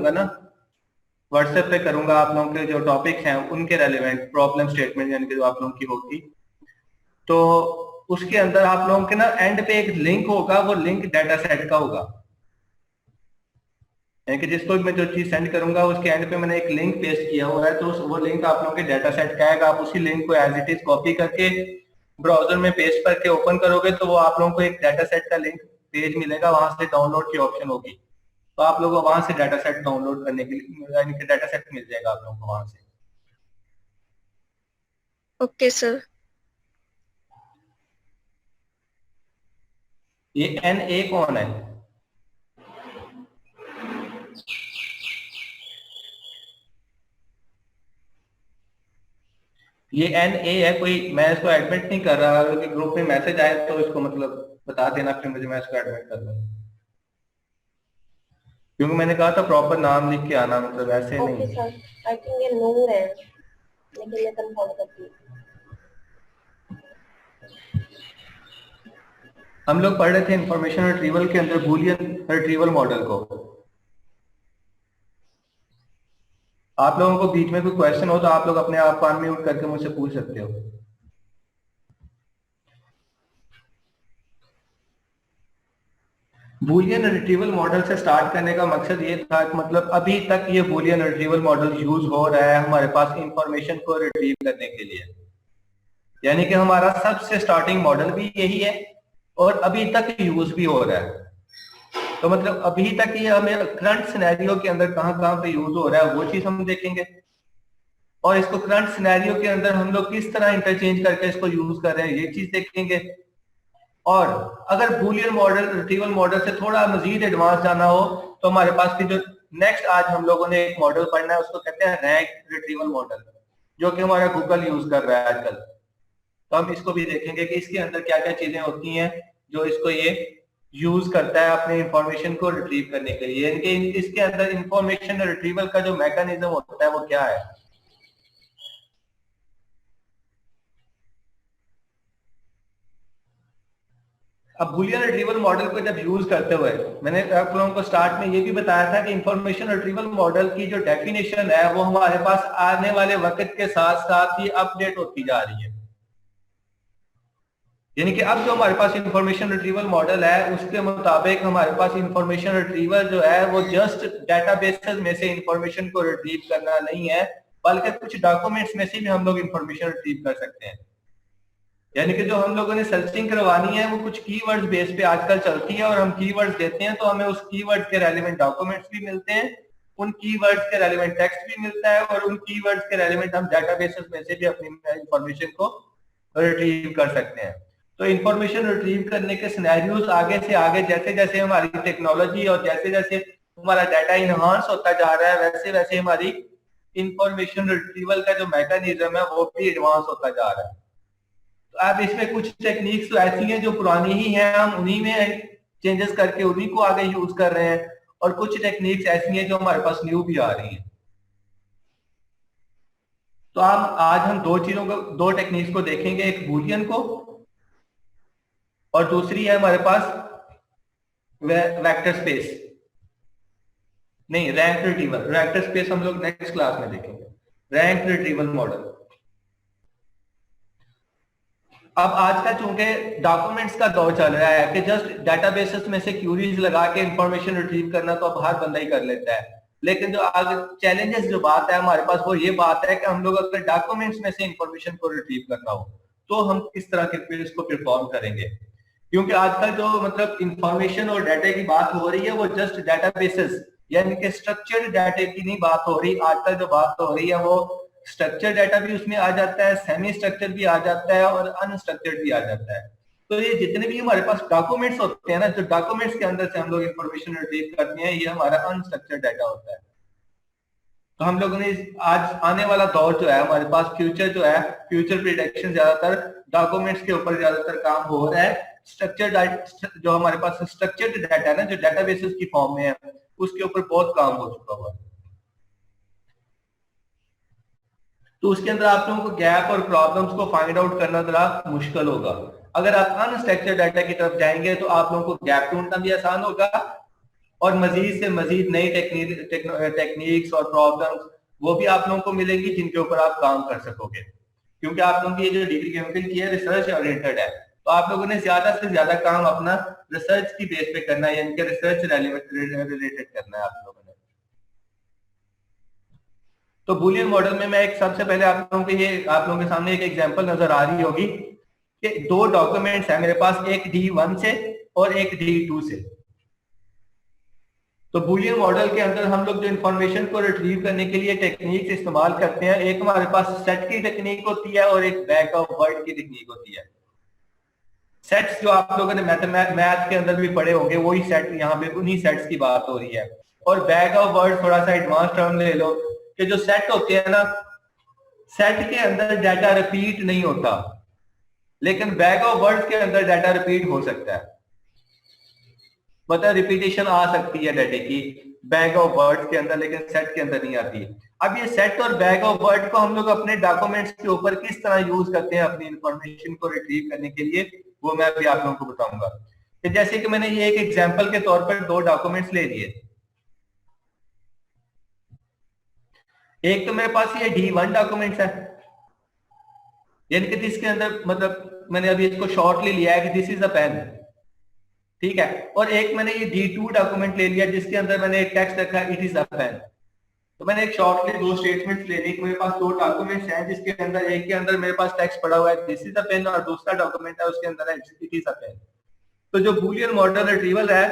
करूंगा ना, व्हाट्सएप पे करूंगा आप लोगों के जो टॉपिक हैं उनके रेलिवेंट प्रॉब्लम स्टेटमेंट यानी कि जो आप लोगों की होगी, तो उसके अंदर आप लोगों के ना एंड पे एक लिंक होगा, वो लिंक डाटा सेट का होगा, यानी कि जिसको मैं जो चीज सेंड करूंगा उसके एंड पे मैंने एक लिंक पेस्ट किया हुआ है, तो वो लिंक आप लोगों के डाटा सेट का आएगा। आप उसी लिंक को एज इट इज कॉपी करके ब्राउजर में पेस्ट करके ओपन करोगे तो वो आप लोगों को एक डाटा सेट का लिंक पेज मिलेगा, वहां से डाउनलोड की ऑप्शन होगी, तो आप लोगों को वहां से डाटा सेट डाउनलोड करने के लिए यानी कि डाटा सेट मिल जाएगा आप लोगों को वहां से। Okay sir. ये NA कौन है? ये NA है कोई, मैं इसको एडमिट नहीं कर रहा, अगर ग्रुप में मैसेज आए तो इसको मतलब बता देना, फिर मुझे मैं इसको एडमिट कर दूंगा, क्योंकि मैंने कहा था प्रॉपर नाम लिख के आना, मतलब ऐसे नहीं। ओके सर, आई थिंक ये नूर है, लेकिन मैं कंफर्म करती हूँ। हम लोग पढ़ रहे थे इंफॉर्मेशन रिट्रीवल के अंदर बूलियन रिट्रीवल मॉडल को। आप लोगों को बीच में कोई क्वेश्चन हो तो आप लोग अपने आप अनम्यूट करके मुझसे पूछ सकते हो। बूलियन रिट्रीवल मॉडल से स्टार्ट करने का मकसद ये था कि मतलब अभी तक ये बूलियन रिट्रीवल मॉडल यूज हो रहा है हमारे पास इंफॉर्मेशन को रिट्रीव करने के लिए, यानी कि हमारा सबसे स्टार्टिंग मॉडल भी यही है और अभी तक यूज भी हो रहा है। तो मतलब अभी तक ये हमें करंट सिनेरियो के अंदर कहां कहां पे यूज हो रहा है वो चीज हम देखेंगे, और इसको करंट सिनेरियो के अंदर हम लोग किस तरह इंटरचेंज करके इसको यूज कर रहे हैं ये चीज देखेंगे। और अगर बूलियन मॉडल रिट्रीवल मॉडल से थोड़ा मजीद एडवांस जाना हो तो हमारे पास की जो नेक्स्ट आज हम लोगों ने एक मॉडल पढ़ना है उसको कहते हैं रैंक रिट्रीवल मॉडल, जो कि हमारा गूगल यूज कर रहा है आजकल। तो हम इसको भी देखेंगे कि इसके अंदर क्या क्या चीजें होती हैं जो इसको ये यूज करता है अपने इंफॉर्मेशन को रिट्रीव करने के लिए, यानी कि इसके अंदर इंफॉर्मेशन रिट्रीवल का जो मैकेनिज्म होता है वो क्या है। अब बूलियन रिट्रीवल मॉडल को जब यूज करते हुए मैंने आप लोगों को स्टार्ट में ये भी बताया था कि इंफॉर्मेशन रिट्रीवल मॉडल की जो डेफिनेशन है वो हमारे पास आने वाले वक्त के साथ साथ ही अपडेट होती जा रही है, यानी कि अब जो हमारे पास इंफॉर्मेशन रिट्रीवल मॉडल है उसके मुताबिक हमारे पास इंफॉर्मेशन रिट्रीवल जो है वो जस्ट डेटाबेसेस में से इंफॉर्मेशन को रिट्रीव करना नहीं है, बल्कि कुछ डॉक्यूमेंट्स में से भी हम लोग इंफॉर्मेशन रिट्रीव कर सकते हैं। यानी कि जो हम लोगों ने सर्चिंग करवानी है वो कुछ कीवर्ड्स बेस पे आजकल चलती है, और हम कीवर्ड्स देते हैं तो हमें उस कीवर्ड के रेलिवेंट डॉक्यूमेंट्स भी मिलते हैं, उन कीवर्ड्स के रेलिवेंट टेक्स्ट भी मिलता है, और उन कीवर्ड्स के रेलिवेंट हम डेटाबेसेस में से भी अपनी इंफॉर्मेशन को रिट्रीव कर सकते हैं। तो इंफॉर्मेशन रिट्रीव करने के सिनेरियोज आगे से आगे जैसे जैसे हमारी टेक्नोलॉजी और जैसे जैसे हमारा डाटा इनहांस होता जा रहा है वैसे वैसे हमारी इंफॉर्मेशन रिट्रीवल का जो मैकेनिज्म है वो भी एडवांस होता जा रहा है। तो अब इसमें कुछ टेक्निक्स तो ऐसी हैं जो पुरानी ही हैं, हम उन्हीं में चेंजेस करके उन्हीं को आगे यूज कर रहे हैं, और कुछ टेक्निक्स ऐसी हैं जो हमारे पास न्यू भी आ रही हैं। तो आज हम दो चीजों को, दो टेक्निक्स को देखेंगे, एक बूलियन को और दूसरी है हमारे पास वेक्टर स्पेस, नहीं रैंक रिट्रीवल। वेक्टर स्पेस हम लोग नेक्स्ट क्लास में देखेंगे, रैंक रिट्रीवल मॉडल। अब आज का चूंकि डॉक्यूमेंट्स का दौर चल रहा है कि जस्ट डेटाबेसेस में से क्यूरीज लगा के इंफॉर्मेशन रिट्रीव करना तो अब हर बंदा ही कर लेता है, लेकिन जो आगे चैलेंजेस जो बात है हमारे पास वो ये बात है कि हम लोग अगर डॉक्यूमेंट्स में से इंफॉर्मेशन को रिट्रीव करना हो तो हम किस तरह के इसको परफॉर्म करेंगे, क्योंकि आजकल जो मतलब इंफॉर्मेशन और डाटा की बात हो रही है वो जस्ट डेटाबेसेस यानी कि स्ट्रक्चर्ड डाटा की नहीं बात हो रही, आजकल जो बात हो रही है वो स्ट्रक्चर डाटा भी उसमें आ जाता है, सेमी स्ट्रक्चर भी आ जाता है और अनस्ट्रक्चर्ड भी आ जाता है। तो ये जितने भी हमारे पास डॉक्यूमेंट्स होते हैं ना, जो डॉक्यूमेंट्स के अंदर से हम लोग इंफॉर्मेशन रिट्रीव करते हैं ये हमारा अनस्ट्रक्चर्ड डाटा होता है। तो हम लोगों ने आज आने वाला दौर जो है हमारे पास फ्यूचर जो है, फ्यूचर प्रिडिक्शन ज्यादातर डॉक्यूमेंट्स के ऊपर ज्यादातर काम हो रहा है। स्ट्रक्चर्ड जो हमारे पास स्ट्रक्चर्ड डाटा है ना, जो डेटाबेसेस की फॉर्म में है, उसके ऊपर बहुत काम हो चुका हुआ है। तो उसके अंदर आप लोगों को गैप और प्रॉब्लम्स को फाइंड आउट करना जरा मुश्किल होगा। अगर आप अनस्ट्रक्चर्ड डाटा की तरफ जाएंगे तो आप लोगों को गैप ढूंढना भी आसान होगा, और मजीद से मजीद नई टेक्निक्स और प्रॉब्लम्स वो भी आप लोगों को मिलेंगी जिनके ऊपर आप काम कर सकोगे, क्योंकि आप लोगों की ये जो डिग्री केमिकल की है रिसर्च ओरिएंटेड है, तो आप लोगों ने ज्यादा से ज्यादा काम अपना रिसर्च की बेस पे करना है, यानी कि रिसर्च रिलेटेड करना है आप लोगों ने। तो बुलियन मॉडल में मैं एक सबसे पहले आप लोगों को ये आप लोगों के सामने एक एग्जांपल नजर आ रही होगी कि दो डॉक्यूमेंट्स है मेरे पास, एक D1 से और एक D2 से। तो बुलियन मॉडल के अंदर हम लोग जो इंफॉर्मेशन को रिट्रीव करने के लिए टेक्निक्स इस्तेमाल करते हैं, एक हमारे पास सेट की टेक्निक होती है और एक बैक ऑफ वर्ड की टेक्निक होती है। सेट्स जो आप लोगों ने मैथ के अंदर भी पढ़े होंगे वही सेट, यहाँ पे उन्हीं सेट्स की बात हो रही है। और बैक ऑफ वर्ड थोड़ा सा एडवांस टर्म ले लो कि जो सेट होते हैं ना, सेट के अंदर डाटा रिपीट नहीं होता, लेकिन बैक ऑफ वर्ड्स के अंदर डाटा रिपीट हो सकता है, मतलब रिपीटेशन आ सकती है डाटे की बैग ऑफ वर्ड्स के अंदर, लेकिन सेट के अंदर नहीं आती। अब ये सेट और बैग ऑफ वर्ड को हम लोग अपने डॉक्यूमेंट्स के ऊपर किस तरह यूज करते हैं अपनी इंफॉर्मेशन को रिट्रीव करने के लिए, वो मैं अभी आप लोगों को बताऊंगा। तो जैसे कि मैंने ये एक एग्जांपल के तौर पर दो डॉक्यूमेंट्स ले लिए। एक तो मेरे पास ये D1 डॉक्यूमेंट्स है, यानी कि जिसके अंदर मतलब मैंने अभी इसको शॉर्टली लिया है कि दिस इज अ पेन, ठीक है। और एक मैंने ये D2 डॉक्यूमेंट ले लिया जिसके अंदर मैंने एक टेक्स्ट रखा है इट इज अ पेन। तो मैंने एक शॉर्टली दो स्टेटमेंट्स ले ली। मेरे पास दो डॉक्यूमेंट्स हैं जिसके अंदर एक के अंदर मेरे पास टेक्स्ट पड़ा हुआ है दिस इज अ पेन, और दूसरा डॉक्यूमेंट है उसके अंदर है इट इज अ पेन। तो जो बूलियन मॉडल रिट्रीवल है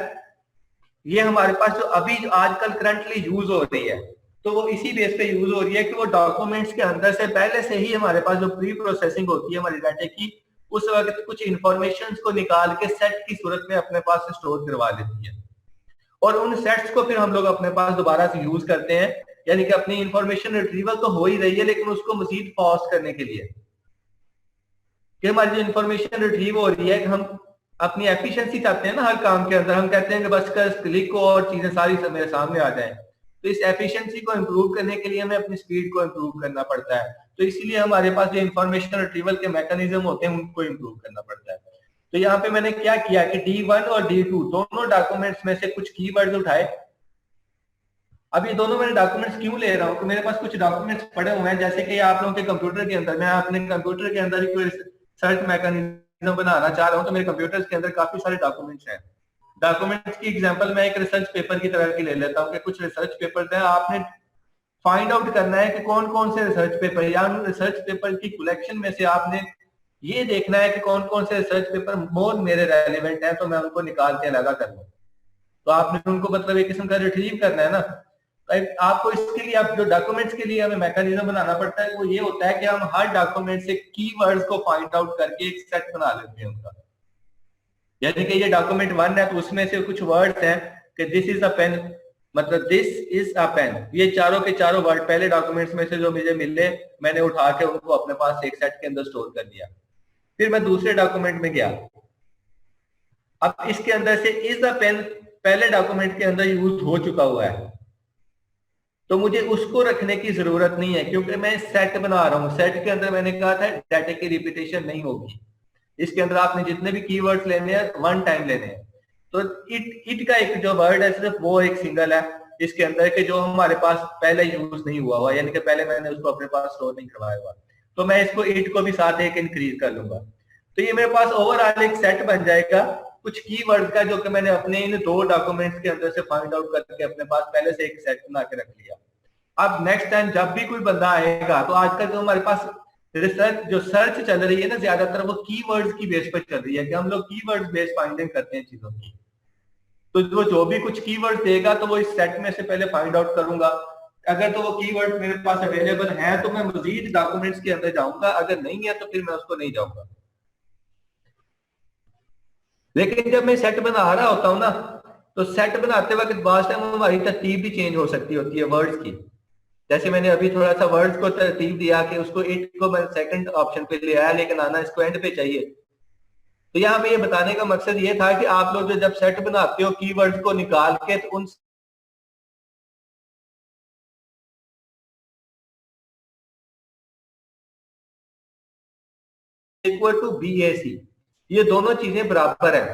ये हमारे पास जो अभी जो आजकल करंटली यूज हो रही है, तो वो इसी बेस पे यूज हो रही है कि वो डॉक्यूमेंट्स के अंदर से पहले से ही हमारे पास जो प्री प्रोसेसिंग होती है हमारे डाटा की, उस वक्त कुछ इंफॉर्मेशन को निकाल के सेट की सूरत में अपने पास स्टोर करवा लेती है, और उन सेट्स को फिर हम लोग अपने पास दोबारा से यूज करते हैं। यानी कि अपनी इंफॉर्मेशन रिट्रीवल तो हो ही रही है, लेकिन उसको मजीद फास्ट करने के लिए कि हमारी जो इंफॉर्मेशन रिट्रीव हो रही है, कि हम अपनी एफिशिएंसी चाहते हैं ना हर काम के अंदर, हम कहते हैं कि बस कर क्लिक को और चीजें सारी मेरे सामने आ जाएं। तो इस एफिशिएंसी को इंप्रूव करने के लिए हमें अपनी स्पीड को इंप्रूव करना पड़ता है, तो इसीलिए हमारे पास जो इंफॉर्मेशन रिट्रीवल के मैकेनिज्म होते हैं उनको इंप्रूव करना पड़ता है। तो यहाँ पे मैंने क्या किया कि D1 और D2 दोनों डॉक्यूमेंट्स में से कुछ कीवर्ड्स उठाए। अब ये दोनों मैंने डॉक्यूमेंट्स क्यों ले रहा हूँ कि मेरे पास कुछ डॉक्यूमेंट्स पड़े हुए हैं, जैसे कि आप लोगों के कंप्यूटर के अंदर, मैं अपने कंप्यूटर के अंदर ही कोई सर्च मैकेनिज्म बनाना चाह रहा हूँ, तो मेरे कंप्यूटर के अंदर काफी सारे डॉक्यूमेंट्स हैं। डॉक्यूमेंट्स की एग्जांपल मैं एक रिसर्च पेपर की तरह की ले लेता हूँ कि कुछ रिसर्च पेपर्स हैं, आपने फाइंड आउट करना है कि कौन कौन से रिसर्च पेपर, या उन रिसर्च पेपर की कलेक्शन में से आपने ये देखना है कि कौन कौन से रिसर्च पेपर मोर मेरे रेलिवेंट हैं, तो मैं उनको निकाल के लगा कर लूँ। तो आपने उनको मतलब एक किस्म का रिट्रीव करना है ना। आपको इसके लिए आप जो डॉक्यूमेंट्स के लिए हमें मैकेनिज्म बनाना पड़ता है वो ये होता है कि हम हर डॉक्यूमेंट से कीवर्ड्स को फाइंड आउट करके एक सेट बना लेते हैं उनका। यानी कि ये डॉक्यूमेंट 1 है तो उसमें से कुछ वर्ड्स हैं कि दिस इज अ पेन, मतलब दिस इज अ पेन, ये चारों के चारों वर्ड पहले डॉक्यूमेंट्स में से जो मुझे मिले मैंने उठा के उनको अपने पास एक सेट के अंदर स्टोर कर दिया। फिर मैं दूसरे डॉक्यूमेंट में गया, अब इसके अंदर से इज द पेन पहले डॉक्यूमेंट के अंदर यूज हो चुका हुआ है, तो मुझे उसको रखने की जरूरत नहीं है क्योंकि मैं सेट बना रहा हूँ। सेट के अंदर मैंने कहा था डाटा की रिपीटेशन नहीं होगी, इसके अंदर आपने जितने भी कीवर्ड्स लेने हैं वन टाइम लेने हैं। तो इट का एक जो वर्ड है सिर्फ वो एक सिंगल है इसके अंदर के जो हमारे पास पहले यूज नहीं हुआ हुआ, यानी कि पहले मैंने उसको अपने पास स्टोर नहीं करवाया हुआ, तो मैं इसको इट को भी साथ एक इंक्रीज कर लूंगा। तो ये मेरे पास ओवरऑल एक सेट बन जाएगा कुछ कीवर्ड का, जो कि मैंने अपने इन दो डॉक्यूमेंट्स के अंदर से फाइंड आउट करके अपने पास पहले से एक सेट बना के रख लिया। अब नेक्स्ट टाइम जब भी कोई बंदा आएगा, तो आजकल जो हमारे पास रिसर्च जो सर्च चल रही है ना ज्यादातर वो कीवर्ड्स की बेस पर चल रही है कि हम लोग कीवर्ड्स बेस फाइंडिंग करते हैं चीजों की। तो वो जो भी कुछ कीवर्ड देगा तो वो इस सेट में से पहले फाइंड आउट करूंगा, अगर तो वो कीवर्ड मेरे पास अवेलेबल है तो मैं मजीद डॉक्यूमेंट्स के अंदर जाऊंगा, अगर नहीं है तो फिर मैं उसको नहीं जाऊंगा। लेकिन जब मैं सेट बना रहा होता हूँ ना, तो सेट बनाते वक्त बाद टाइम हमारी तरतीब भी चेंज हो सकती होती है वर्ड्स की। जैसे मैंने अभी थोड़ा सा वर्ड्स को तरतीब दिया कि उसको इट को मैं सेकंड ऑप्शन पे ले आया, लेकिन आना इसको एंड पे चाहिए। तो यहाँ पे ये बताने का मकसद ये था कि आप लोग जो जब सेट बनाते हो कीवर्ड्स को निकाल के, तो उन इक्वल टू BAC, ये दोनों चीजें बराबर है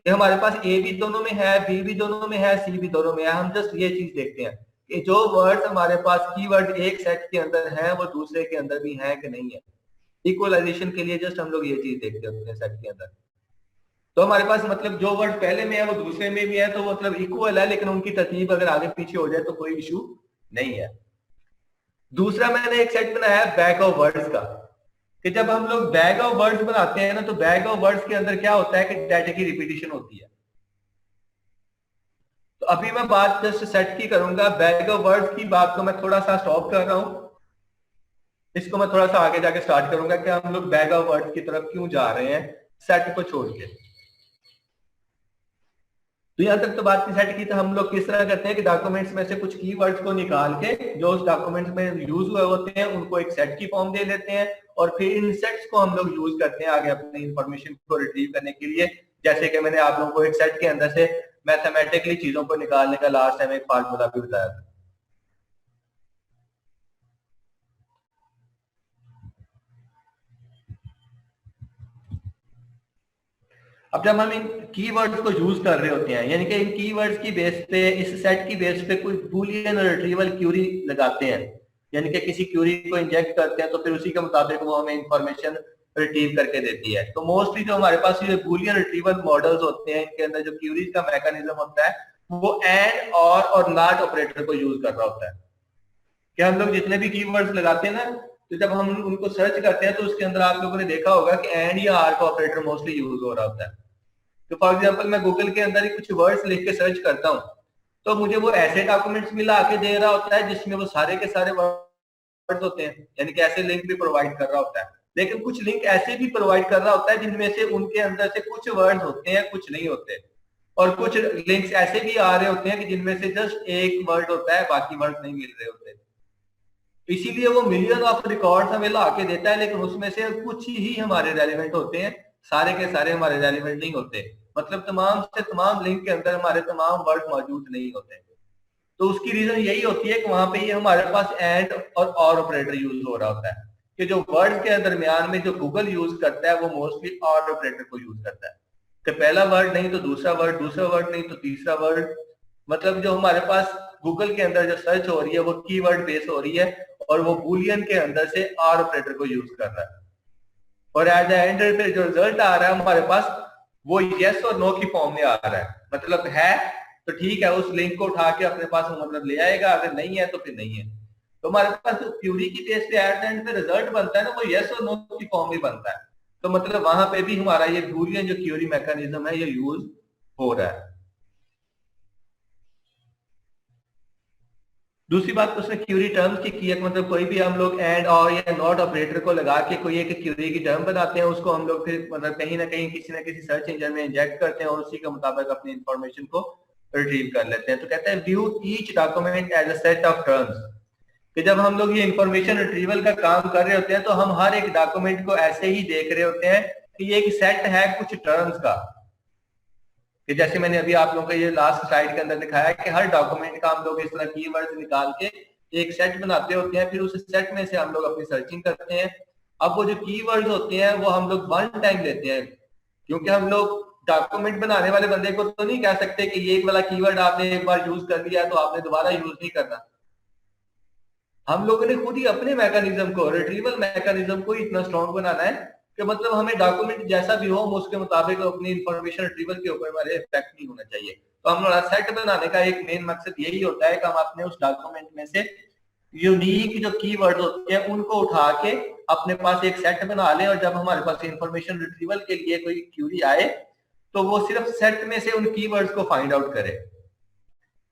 कि हमारे पास ए भी दोनों में है, बी भी दोनों में है, सी भी दोनों में है। हम जस्ट ये चीज देखते हैं कि जो वर्ड्स हमारे पास कीवर्ड एक सेट के अंदर है वो दूसरे के अंदर भी है कि नहीं है। इक्वलाइजेशन के लिए जस्ट हम लोग ये चीज देखते होते हैं सेट के अंदर। तो हमारे पास मतलब जो वर्ड पहले में है वो दूसरे में भी है, तो मतलब इक्वल है, लेकिन उनकी तरतीब अगर आगे पीछे हो जाए तो कोई इशू नहीं है। दूसरा मैंने एक सेट बनाया है बैग ऑफ वर्ड्स का, कि जब हम लोग बैग ऑफ वर्ड्स बनाते हैं ना, तो बैग ऑफ वर्ड्स के अंदर क्या होता है कि डाटा की रिपीटिशन होती है। तो अभी मैं बात जस्ट सेट की करूंगा, बैग ऑफ वर्ड्स की बात को मैं थोड़ा सा स्टॉप कर रहा हूं, इसको मैं थोड़ा सा आगे जाके स्टार्ट करूंगा कि हम लोग बैग ऑफ वर्ड्स की तरफ क्यों जा रहे हैं सेट को छोड़ के। तो यहां तक तो बात की सेट की, तो हम लोग किस तरह करते हैं कि डॉक्यूमेंट्स में से कुछ कीवर्ड्स को निकाल के जो उस डॉक्यूमेंट्स में यूज हुए होते हैं उनको एक सेट की फॉर्म दे लेते हैं, और फिर इन सेट्स को हम लोग यूज करते हैं आगे अपनी इंफॉर्मेशन को रिट्रीव करने के लिए। जैसे कि मैंने आप लोगों को एक सेट के अंदर से मैथमेटिकली चीजों को निकालने का लास्ट टाइम एक फार्मूला भी बताया था। अब जब हम इन कीवर्ड्स को यूज कर रहे होते हैं, यानी कि इन कीवर्ड्स की बेस पे, इस सेट की बेस पे कोई बूलियन रिट्रीवल क्यूरी लगाते हैं, यानी कि किसी क्यूरी को इंजेक्ट करते हैं, तो फिर उसी के मुताबिक वो हमें इंफॉर्मेशन रिट्रीव करके देती है। तो मोस्टली जो हमारे पास ये बूलियन रिट्रीवल मॉडल्स होते हैं, इनके अंदर जो क्यूरीज का मैकेनिज्म होता है वो एंड और नॉट ऑपरेटर को यूज कर रहा होता है। कि हम लोग जितने भी कीवर्ड्स लगाते हैं ना, तो जब हम उनको सर्च करते हैं तो उसके अंदर आप लोगों ने देखा होगा कि एंड या आर का ऑपरेटर मोस्टली यूज हो रहा होता है। तो फॉर एग्जांपल मैं गूगल के अंदर ही कुछ वर्ड्स लिख के सर्च करता हूँ, तो मुझे वो ऐसे डॉक्यूमेंट्स भी ला के दे रहा होता है जिसमें वो सारे के सारे वर्ड्स होते हैं, यानी कि ऐसे लिंक भी प्रोवाइड कर रहा होता है। लेकिन कुछ लिंक ऐसे भी प्रोवाइड कर रहा होता है जिनमें से उनके अंदर से कुछ वर्ड्स होते हैं, कुछ नहीं होते, और कुछ लिंक्स ऐसे भी आ रहे होते हैं कि जिनमें से जस्ट एक वर्ड होता है, बाकी वर्ड नहीं मिल रहे होते। इसीलिए वो मिलियन ऑफ रिकॉर्ड्स हमें ला के देता है, लेकिन उसमें से कुछ ही हमारे रेलिवेंट होते हैं, सारे के सारे हमारे रेलिवेंट नहीं होते। मतलब तमाम से तमाम लिंक के अंदर हमारे तमाम वर्ड मौजूद नहीं होते। तो उसकी रीजन यही होती है कि वहां पे ये हमारे पास एंड और ऑपरेटर यूज हो रहा होता है, कि जो वर्ड के दरमियान में जो गूगल यूज करता है वो मोस्टली और ऑपरेटर को यूज करता है, कि पहला वर्ड नहीं तो दूसरा वर्ड, दूसरा वर्ड नहीं तो तीसरा वर्ड। मतलब जो हमारे पास गूगल के अंदर जो सर्च हो रही है वो कीवर्ड बेस हो रही है, और वो बूलियन के अंदर से आर ऑपरेटर को यूज कर रहा है, और एट द एंड पे जो रिजल्ट आ रहा है हमारे पास वो यस और नो की फॉर्म में आ रहा है। मतलब है तो ठीक है, उस लिंक को उठा के अपने पास मतलब ले आएगा, अगर नहीं है तो फिर नहीं है। तो हमारे पास जो क्यूरी की बेस पे एट द एंड पे रिजल्ट बनता है ना, वो यस और नो की फॉर्म में बनता है। तो मतलब वहां पे भी हमारा ये बूलियन जो क्यूरी मैकेनिज्म है ये यूज हो रहा है। दूसरी बात उसने क्यूरी टर्म्स की है, मतलब कोई भी हम लोग एंड और या नॉट ऑपरेटर को लगा के कोई एक क्यूरी की टर्म बनाते हैं, उसको हम लोग फिर मतलब कहीं ना कहीं किसी ना किसी सर्च इंजन में इंजेक्ट करते हैं और उसी के मुताबिक अपनी इंफॉर्मेशन को रिट्रीव कर लेते हैं। तो कहते हैं view each document as a set of terms, कि जब हम लोग ये इंफॉर्मेशन रिट्रीवल का काम कर रहे होते हैं तो हम हर एक डॉक्यूमेंट को ऐसे ही देख रहे होते हैं कि ये एक सेट है कुछ टर्म्स का। कि जैसे मैंने अभी आप लोगों को ये लास्ट स्लाइड के अंदर दिखाया है कि हर डॉक्यूमेंट का हम लोग इस तरह कीवर्ड्स निकाल के एक सेट बनाते होते हैं, फिर उस सेट में से हम लोग अपनी सर्चिंग करते हैं। अब वो जो कीवर्ड्स होते हैं वो हम लोग वन टाइम लेते हैं, क्योंकि हम लोग डॉक्यूमेंट बनाने वाले बंदे को तो नहीं कह सकते कि ये एक वाला कीवर्ड आपने एक बार यूज कर लिया तो आपने दोबारा यूज नहीं करना। हम लोगों ने खुद ही अपने मैकेनिज्म को, रिट्रीवल मैकेनिज्म को इतना स्ट्रॉन्ग बनाना है कि मतलब हमें डॉक्यूमेंट जैसा भी हो उसके मुताबिक अपनी इंफॉर्मेशन रिट्रीवल के ऊपर हमारे इफेक्ट नहीं होना चाहिए। तो हम लोग सेट बनाने का एक मेन मकसद यही होता है कि हम अपने उस डॉक्यूमेंट में से यूनिक जो कीवर्ड होते हैं उनको उठा के अपने पास एक सेट बना लें, और जब हमारे पास इंफॉर्मेशन रिट्रीवल के लिए कोई क्यूरी आए तो वो सिर्फ सेट में से उन कीवर्ड्स को फाइंड आउट करे।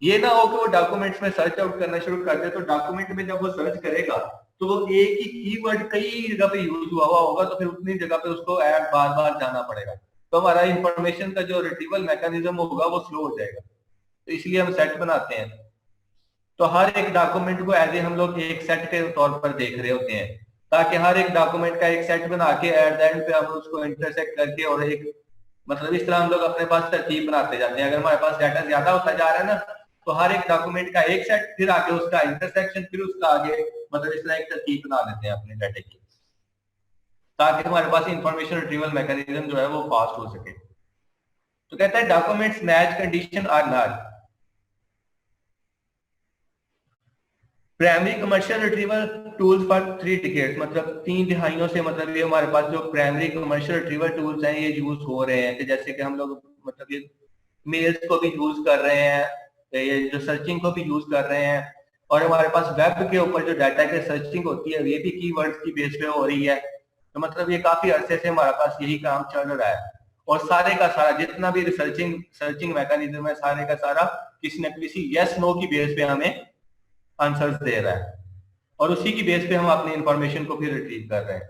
ये ना हो कि वो डॉक्यूमेंट्स में सर्च आउट करना शुरू कर दे, तो डॉक्यूमेंट में जब वो सर्च करेगा तो वो एक ही कीवर्ड कई जगह पे यूज हुआ होगा, तो फिर उतनी जगह पे उसको ऐड बार बार जाना पड़ेगा, तो हमारा इंफॉर्मेशन का जो रिट्रीवल मैकेनिज्म होगा वो स्लो हो जाएगा। तो इसलिए हम सेट बनाते हैं। तो हर एक डॉक्यूमेंट को एज ए हम लोग एक सेट के तौर पर देख रहे होते हैं, ताकि हर एक डॉक्यूमेंट का एक सेट बना के एट द एंड पे हम उसको इंटरसेक्ट करके और एक मतलब इस तरह हम लोग अपने पास तरतीब बनाते जाते हैं। अगर हमारे पास डाटा ज्यादा होता जा रहा है ना, तो हर एक डॉक्यूमेंट का एक सेट, फिर आगे उसका इंटरसेक्शन, फिर उसका आगे मतलब इस तरह एक तरतीब बना देते हैं अपने डाटे की, ताकि हमारे पास इंफॉर्मेशन रिट्रीवल मैकेनिज्म जो है वो फास्ट हो सके। तो कहता है documents match condition are not. Primary commercial retrieval tools for 3 decades, मतलब 3 दिहाइयों से मतलब ये हमारे पास जो प्राइमरी कमर्शियल रिट्रीवल टूल्स हैं ये यूज हो रहे हैं। तो जैसे कि हम लोग मतलब ये मेल्स को भी यूज कर रहे हैं, ये जो सर्चिंग को भी यूज कर रहे हैं, और हमारे पास वेब के ऊपर जो डाटा की सर्चिंग होती है ये भी कीवर्ड्स की बेस पे हो रही है। तो मतलब ये काफी अरसे से हमारे पास यही काम चल रहा है, और सारे का सारा जितना भी सर्चिंग मैकेनिज्म है सारे का सारा किसी न किसी यस नो की बेस पे हमें आंसर्स दे रहा है, और उसी की बेस पे हम अपनी इंफॉर्मेशन को फिर रिट्रीव कर रहे हैं।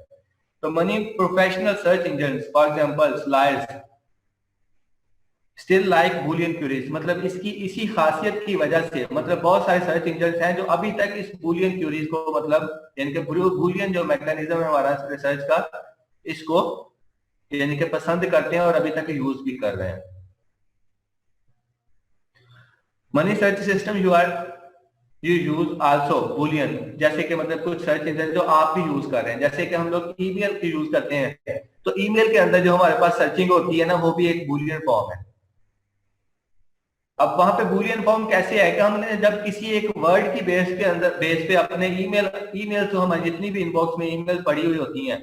तो many professional search engine for example lawyers still like Boolean queries, मतलब इसकी इसी खासियत की वजह से मतलब बहुत सारे सर्च इंजन हैं जो अभी तक इस बूलियन क्यूरीज को मतलब यानी कि बूलियन जो मैकेनिज्म है हमारा रिसर्च का, इसको यानी कि पसंद करते हैं और अभी तक यूज भी कर रहे हैं। Money search system you use also Boolean, जैसे कि मतलब कुछ सर्च इंजन जो आप भी यूज कर रहे हैं, जैसे कि हम लोग ईमेल की यूज करते हैं, तो ईमेल के अंदर जो हमारे पास सर्चिंग होती है ना वो भी एक बूलियन फॉर्म है। अब वहां पे बूलियन फॉर्म कैसे है कि हमने जब किसी एक वर्ड की बेस पे अपने ईमेल तो हमारी जितनी भी इनबॉक्स में ईमेल पड़ी हुई होती हैं,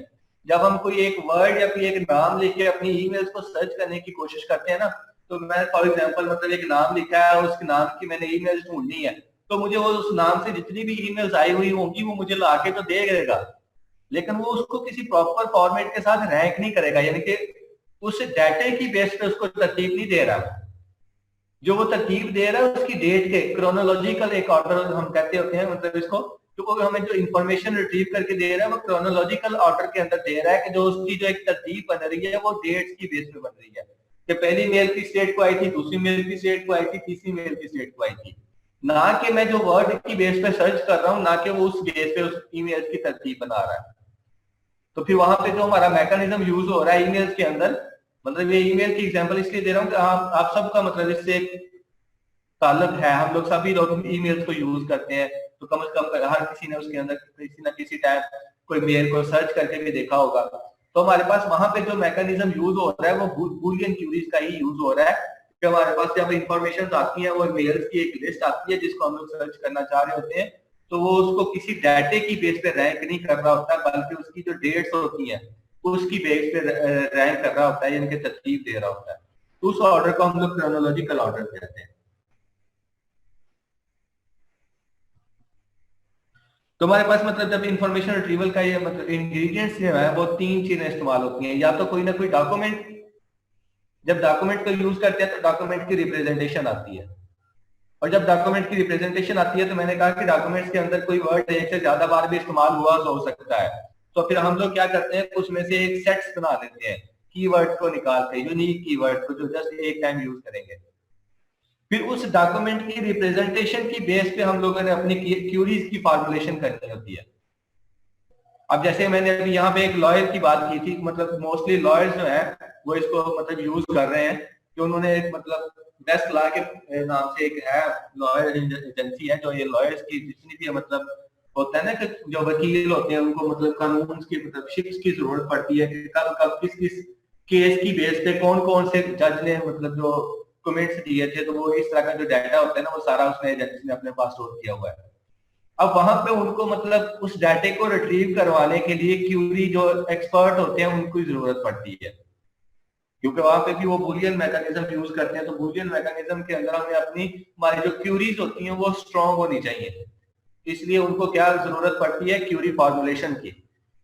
जब हम कोई एक वर्ड या कोई एक नाम लिख के अपनी ईमेल्स को सर्च करने की कोशिश करते हैं ना, तो मैं फॉर एग्जांपल मतलब एक नाम लिखा है और उस नाम की मैंने ईमेल ढूंढनी है, तो मुझे वो उस नाम से जितनी भी ईमेल्स आई हुई होंगी वो मुझे ला के तो दे देगा, लेकिन वो उसको किसी प्रॉपर फॉर्मेट के साथ रैंक नहीं करेगा, यानी कि उस डाटे की बेस पे उसको तरतीब नहीं दे रहा। जो वो तरतीब दे रहा है उसकी डेट के क्रोनोलॉजिकल एक ऑर्डर हम कहते होते हैं, मतलब इसको तो वो हमें जो इंफॉर्मेशन रिट्रीव करके दे रहा है वो क्रोनोलॉजिकल ऑर्डर के अंदर दे रहा है कि जो उसकी जो एक तरतीब बन रही है वो डेट्स की बेस पे बन रही है कि पहली मेल की स्टेट को आई थी, दूसरी मेल की स्टेट को आई थी, तीसरी मेल की स्टेट को आई थी, ना कि मैं जो वर्ड की बेस पे सर्च कर रहा हूँ, ना कि वो उस बेस पे उस ईमेल की तरतीब बना रहा है। तो फिर वहां पे जो हमारा मैकेनिज्म यूज हो रहा है ईमेल्स के अंदर, मतलब ये ईमेल की एग्जांपल इसलिए दे रहा हूँ कि आप सबका मतलब इससे ताल्लुक है, हम लोग सभी लोग ईमेल्स को यूज करते हैं, तो कम से कम हर किसी ने उसके अंदर किसी ना किसी टाइम कोई मेल को सर्च करके भी देखा होगा। तो हमारे पास वहां पे जो मैकेनिज्म यूज हो रहा है वो बूलियन क्यूरीज का ही यूज हो रहा है कि हमारे पास जब इंफॉर्मेशन आती है वो मेल्स की एक लिस्ट आती है जिसको हम लोग सर्च करना चाह रहे होते हैं, तो वो उसको किसी डाटे की बेस पे रैंक नहीं कर रहा होता बल्कि उसकी जो डेट्स होती हैं उसकी बेस पे रैंक कर रहा होता है, यानी कि तरतीब दे रहा होता है। तो उस ऑर्डर को हम लोग क्रोनोलॉजिकल ऑर्डर कहते हैं। तो हमारे पास मतलब जब इंफॉर्मेशन रिट्रीवल का ये मतलब इंग्रेडिएंट्स जो है वो 3 चीजें इस्तेमाल होती हैं, या तो कोई ना कोई डॉक्यूमेंट, जब डॉक्यूमेंट को यूज करते हैं तो डॉक्यूमेंट की रिप्रेजेंटेशन आती है, और जब डॉक्यूमेंट की रिप्रेजेंटेशन आती है तो मैंने कहा कि डॉक्यूमेंट्स के अंदर कोई वर्ड एक से ज्यादा बार भी इस्तेमाल हुआ तो हो सकता है, तो फिर हम लोग क्या करते हैं उसमें से एक सेट्स बना लेते हैं, कीवर्ड्स को निकालते हैं, यूनिक कीवर्ड्स को जो जस्ट एक टाइम यूज करेंगे। फिर उस डॉक्यूमेंट की रिप्रेजेंटेशन की बेस पे हम लोगों ने अपनी क्यूरीज की फॉर्मुलेशन करनी होती है। अब जैसे मैंने अभी यहाँ पे एक लॉयर की बात की थी, मतलब मोस्टली लॉयर्स जो है वो इसको मतलब यूज कर रहे हैं कि उन्होंने एक मतलब बेस्ट लॉ के नाम से एक है लॉयर एजेंसी है जो ये लॉयर्स की जितनी भी मतलब होता है ना कि जो वकील होते हैं उनको मतलब कानून की मतलब शिप्स की जरूरत पड़ती है कि कब कब किस किस केस की बेस पे कौन कौन से जज ने मतलब जो कमेंट्स दिए थे, तो वो इस तरह का जो डाटा होता है ना वो सारा उसने एजेंसी ने अपने पास स्टोर किया हुआ है। अब वहां पे उनको मतलब उस डाटे को रिट्रीव करवाने के लिए क्यूरी जो एक्सपर्ट होते हैं उनको जरूरत पड़ती है, क्योंकि वहां पे भी वो बूलियन मैकेनिज्म यूज करते हैं, तो बूलियन मैकेनिज्म के अंदर हमें अपनी हमारी जो क्यूरीज होती हैं वो स्ट्रांग होनी चाहिए, इसलिए उनको क्या जरूरत पड़ती है क्यूरी फॉर्मुलेशन की।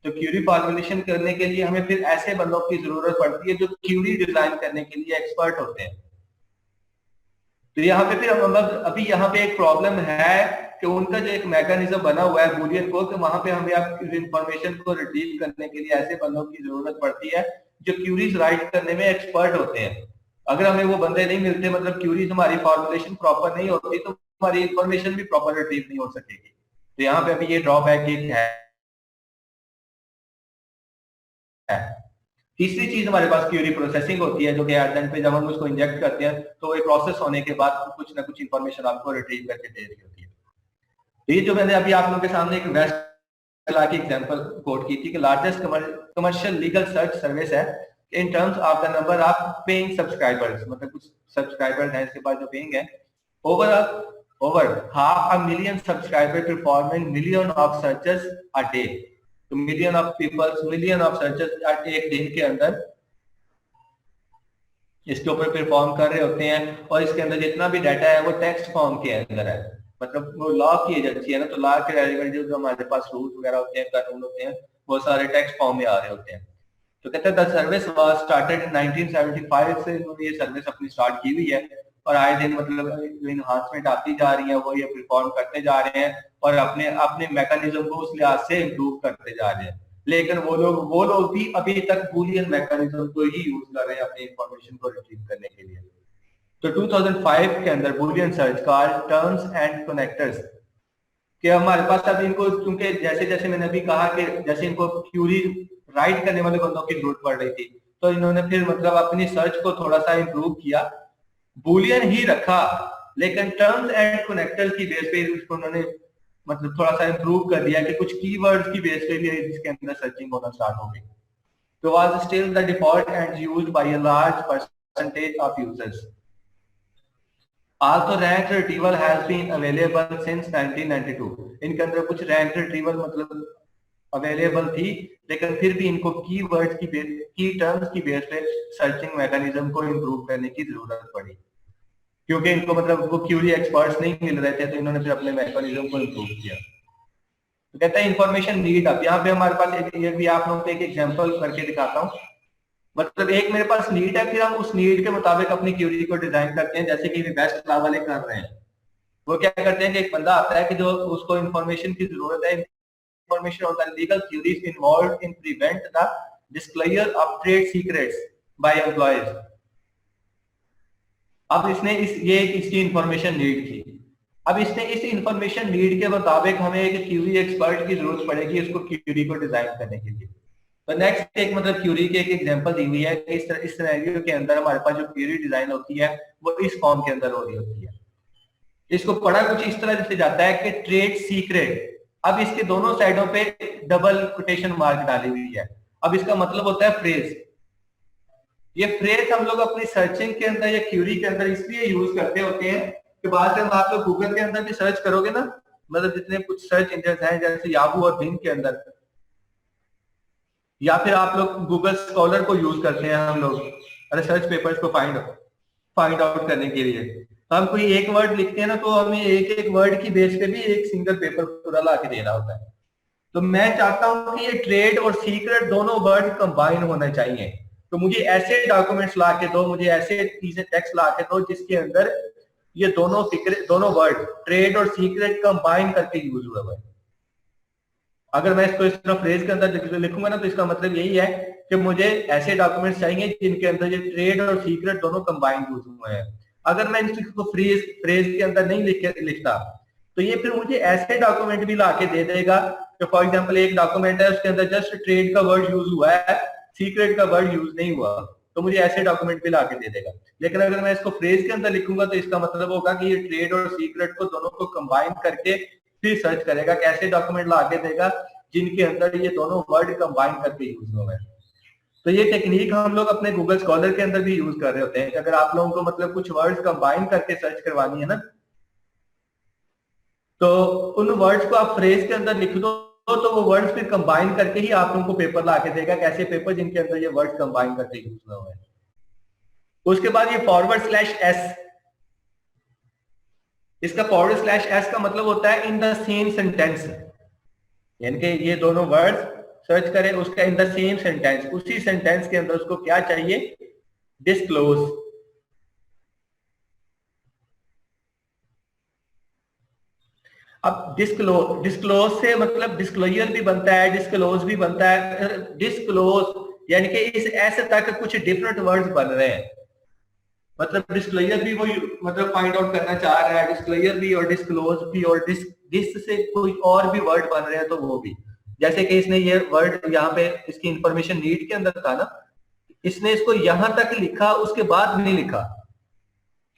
तो क्यूरी फॉर्मुलेशन करने के लिए हमें फिर ऐसे बंदों की जरूरत पड़ती है जो क्यूरी डिजाइन करने के लिए एक्सपर्ट होते हैं। तो यहाँ पे फिर मतलब अभी यहाँ पे एक प्रॉब्लम है कि उनका जो एक मैकेनिज्म बना हुआ है बूलियन को, कि वहां पे हमें आप इंफॉर्मेशन को रिट्रीव करने के लिए ऐसे बंदों की जरूरत पड़ती है जो क्यूरीज राइट करने में एक्सपर्ट होते हैं। अगर हमें वो बंदे नहीं मिलते, मतलब क्यूरीज हमारी फॉर्मुलेशन प्रॉपर नहीं होती, तो हमारी इंफॉर्मेशन भी प्रॉपर रिट्रीव नहीं हो सकेगी। तो यहाँ पे अभी ये ड्रॉबैक एक है। तीसरी चीज हमारे पास क्यूरी प्रोसेसिंग होती है, जो कि एट एंड पे जब हम उसको इंजेक्ट करते हैं तो एक प्रोसेस होने के बाद कुछ ना कुछ इंफॉर्मेशन आपको रिट्रीव करके दे रही होती है। तो ये जो मैंने अभी आप लोगों के सामने एक वेस्ट की एग्जांपल कोट की थी कि largest commercial legal search service है in terms of the number of paying subscribers, मतलब कुछ सब्सक्राइबर्स हैं इसके पास जो पेइंग है, over over 500,000 subscriber performing million of searches a day. तो million of peoples, million of searches एक दिन के अंदर इसके ऊपर परफॉर्म कर रहे होते हैं, और इसके अंदर जितना भी डाटा है वो टेक्स्ट फॉर्म के अंदर है, मतलब वो लॉ की एजेंसी है ना, तो लॉ के रेलिवेंट जो हमारे पास रूल्स वगैरह होते हैं, कानून होते हैं, वो सारे टेक्स्ट फॉर्म में आ रहे होते हैं। तो कहते हैं the service was started in 1975 से इन्होंने ये सर्विस अपनी स्टार्ट की हुई है, और आए दिन मतलब इनहांसमेंट आती जा रही है, वो ये परफॉर्म करते जा रहे हैं और अपने अपने मैकेनिज्म को उस लिहाज से इम्प्रूव करते जा रहे हैं। लेकिन वो लोग भी अभी तक बूलियन मैकेनिज्म को ही यूज कर रहे हैं अपनी इंफॉर्मेशन को रिट्रीव करने के लिए। तो 2005 के अंदर Boolean search called terms and connectors कि हमारे पास अब इनको, क्योंकि जैसे जैसे मैंने अभी कहा कि जैसे इनको क्यूरी राइट करने वाले बंदों की जरूरत पड़ रही थी, तो इन्होंने फिर मतलब अपनी सर्च को थोड़ा सा इंप्रूव किया, बूलियन ही रखा, लेकिन टर्म्स एंड कनेक्टर्स की बेस पे इसको उन्होंने मतलब थोड़ा सा इंप्रूव कर दिया कि कुछ कीवर्ड्स की बेस पे भी इसके अंदर सर्चिंग होना स्टार्ट हो गई। तो was still the default and used by a large percentage of users. Also rank retrieval has been available since 1992। इनके अंदर कुछ रैंक रिट्रीवल मतलब अवेलेबल थी, लेकिन फिर भी इनको कीवर्ड्स की टर्म्स की बेस पे सर्चिंग मैकेनिज्म को इंप्रूव करने की जरूरत पड़ी, क्योंकि इनको मतलब वो क्यूरी एक्सपर्ट्स नहीं मिल रहे थे, तो इन्होंने फिर अपने मैकेनिज्म को इंप्रूव किया। तो कहता है इंफॉर्मेशन नीड। अब यहाँ पे हमारे पास एक भी आप लोगों को एक एग्जांपल करके दिखाता हूँ। मतलब एक मेरे पास नीड है, फिर हम उस नीड के मुताबिक अपनी क्यूरी को डिजाइन करते हैं, जैसे कि बेस्ट लॉ वाले कर रहे हैं। वो क्या करते हैं कि एक बंदा आता है कि जो उसको इंफॉर्मेशन की जरूरत है, information on the legal queries involved in prevent the disclosure of trade secrets by employees. अब इसने ये इसकी इंफॉर्मेशन नीड थी। अब इसने इस इंफॉर्मेशन नीड के मुताबिक हमें एक क्यूरी एक्सपर्ट की जरूरत पड़ेगी उसको क्यूरी को डिजाइन करने के लिए। तो नेक्स्ट एक मतलब क्यूरी की एक एग्जांपल दी हुई है कि इस सिनेरियो के अंदर हमारे पास जो क्यूरी डिजाइन होती है वो इस फॉर्म के अंदर हो रही होती है। इसको पढ़ा कुछ इस तरह से जाता है कि ट्रेड सीक्रेट। अब इसके दोनों साइडों पे डबल कोटेशन मार्क डाली हुई है। अब इसका मतलब होता है फ्रेज। ये फ्रेज हम लोग अपनी सर्चिंग के अंदर या क्यूरी के अंदर इसलिए यूज करते होते हैं कि बाद में आप लोग गूगल के अंदर भी सर्च करोगे ना, मतलब जितने कुछ सर्च इंजन हैं जैसे याहू और बिंग के अंदर, या फिर आप लोग गूगल स्कॉलर को यूज करते हैं हम लोग रिसर्च पेपर्स को फाइंड आउट करने के लिए। तो हम कोई एक वर्ड लिखते हैं ना, तो हमें एक एक वर्ड की बेस पे भी एक सिंगल पेपर पूरा ला के देना होता है। तो मैं चाहता हूं कि ये ट्रेड और सीक्रेट दोनों वर्ड कंबाइन होने चाहिए। तो मुझे ऐसे डॉक्यूमेंट्स ला के दो, मुझे ऐसे चीजें टेक्स्ट ला के दो जिसके अंदर ये दोनों वर्ड ट्रेड और सीक्रेट कंबाइन करके यूज हुआ है। अगर मैं इसको इस तरह फ्रेज के अंदर लिखूंगा ना, तो इसका मतलब यही है कि मुझे ऐसे डॉक्यूमेंट्स चाहिए जिनके अंदर ये ट्रेड और सीक्रेट दोनों कंबाइन यूज हुए हैं। अगर मैं इसको फ्रेज के अंदर नहीं लिखता, तो ये फिर मुझे ऐसे डॉक्यूमेंट भी लाके दे देगा कि फॉर एग्जांपल एक डॉक्यूमेंट है उसके अंदर जस्ट ट्रेड का वर्ड यूज हुआ है, सीक्रेट का वर्ड यूज नहीं हुआ, तो मुझे ऐसे डॉक्यूमेंट भी लाके दे देगा। लेकिन अगर मैं इसको फ्रेज के अंदर लिखूंगा तो इसका मतलब होगा कि ये ट्रेड और सीक्रेट को दोनों को कंबाइन करके फिर सर्च करेगा, कैसे डॉक्यूमेंट लाके देगा जिनके अंदर ये दोनों वर्ड कंबाइन करके यूज हुए हैं। तो ये टेक्निक हम लोग अपने गूगल स्कॉलर के अंदर भी यूज कर रहे होते हैं कि अगर आप लोगों को मतलब कुछ वर्ड्स कंबाइन करके सर्च करवानी है ना, तो उन वर्ड्स को आप फ्रेज के अंदर लिख दो, तो वो वर्ड्स फिर कंबाइन करके ही आप लोगों को पेपर ला के देगा, कैसे पेपर जिनके अंदर ये वर्ड्स कंबाइन करके यूज हुए हैं। उसके बाद ये /s, इसका /s का मतलब होता है इन द सेम सेंटेंस, यानी कि ये दोनों वर्ड्स सर्च करें उसका इन द सेम सेंटेंस, उसी सेंटेंस के अंदर उसको क्या चाहिए, डिस्क्लोज। अब डिस्क्लोज से मतलब डिस्क्लोजर भी बनता है, डिस्क्लोज भी बनता है। डिस्क्लोज यानी कि इस ऐसे तक कुछ डिफरेंट वर्ड्स बन रहे हैं, मतलब डिस्क्लोजर भी वही मतलब फाइंड आउट करना चाह रहा है, डिस्क्लोजर भी और डिस्क्लोज भी, और डिस से कोई और भी वर्ड बन रहे हैं तो वो भी। जैसे कि इसने ये वर्ड यहाँ पे इसकी इंफॉर्मेशन नीड के अंदर था ना, इसने इसको यहां तक लिखा उसके बाद नहीं लिखा,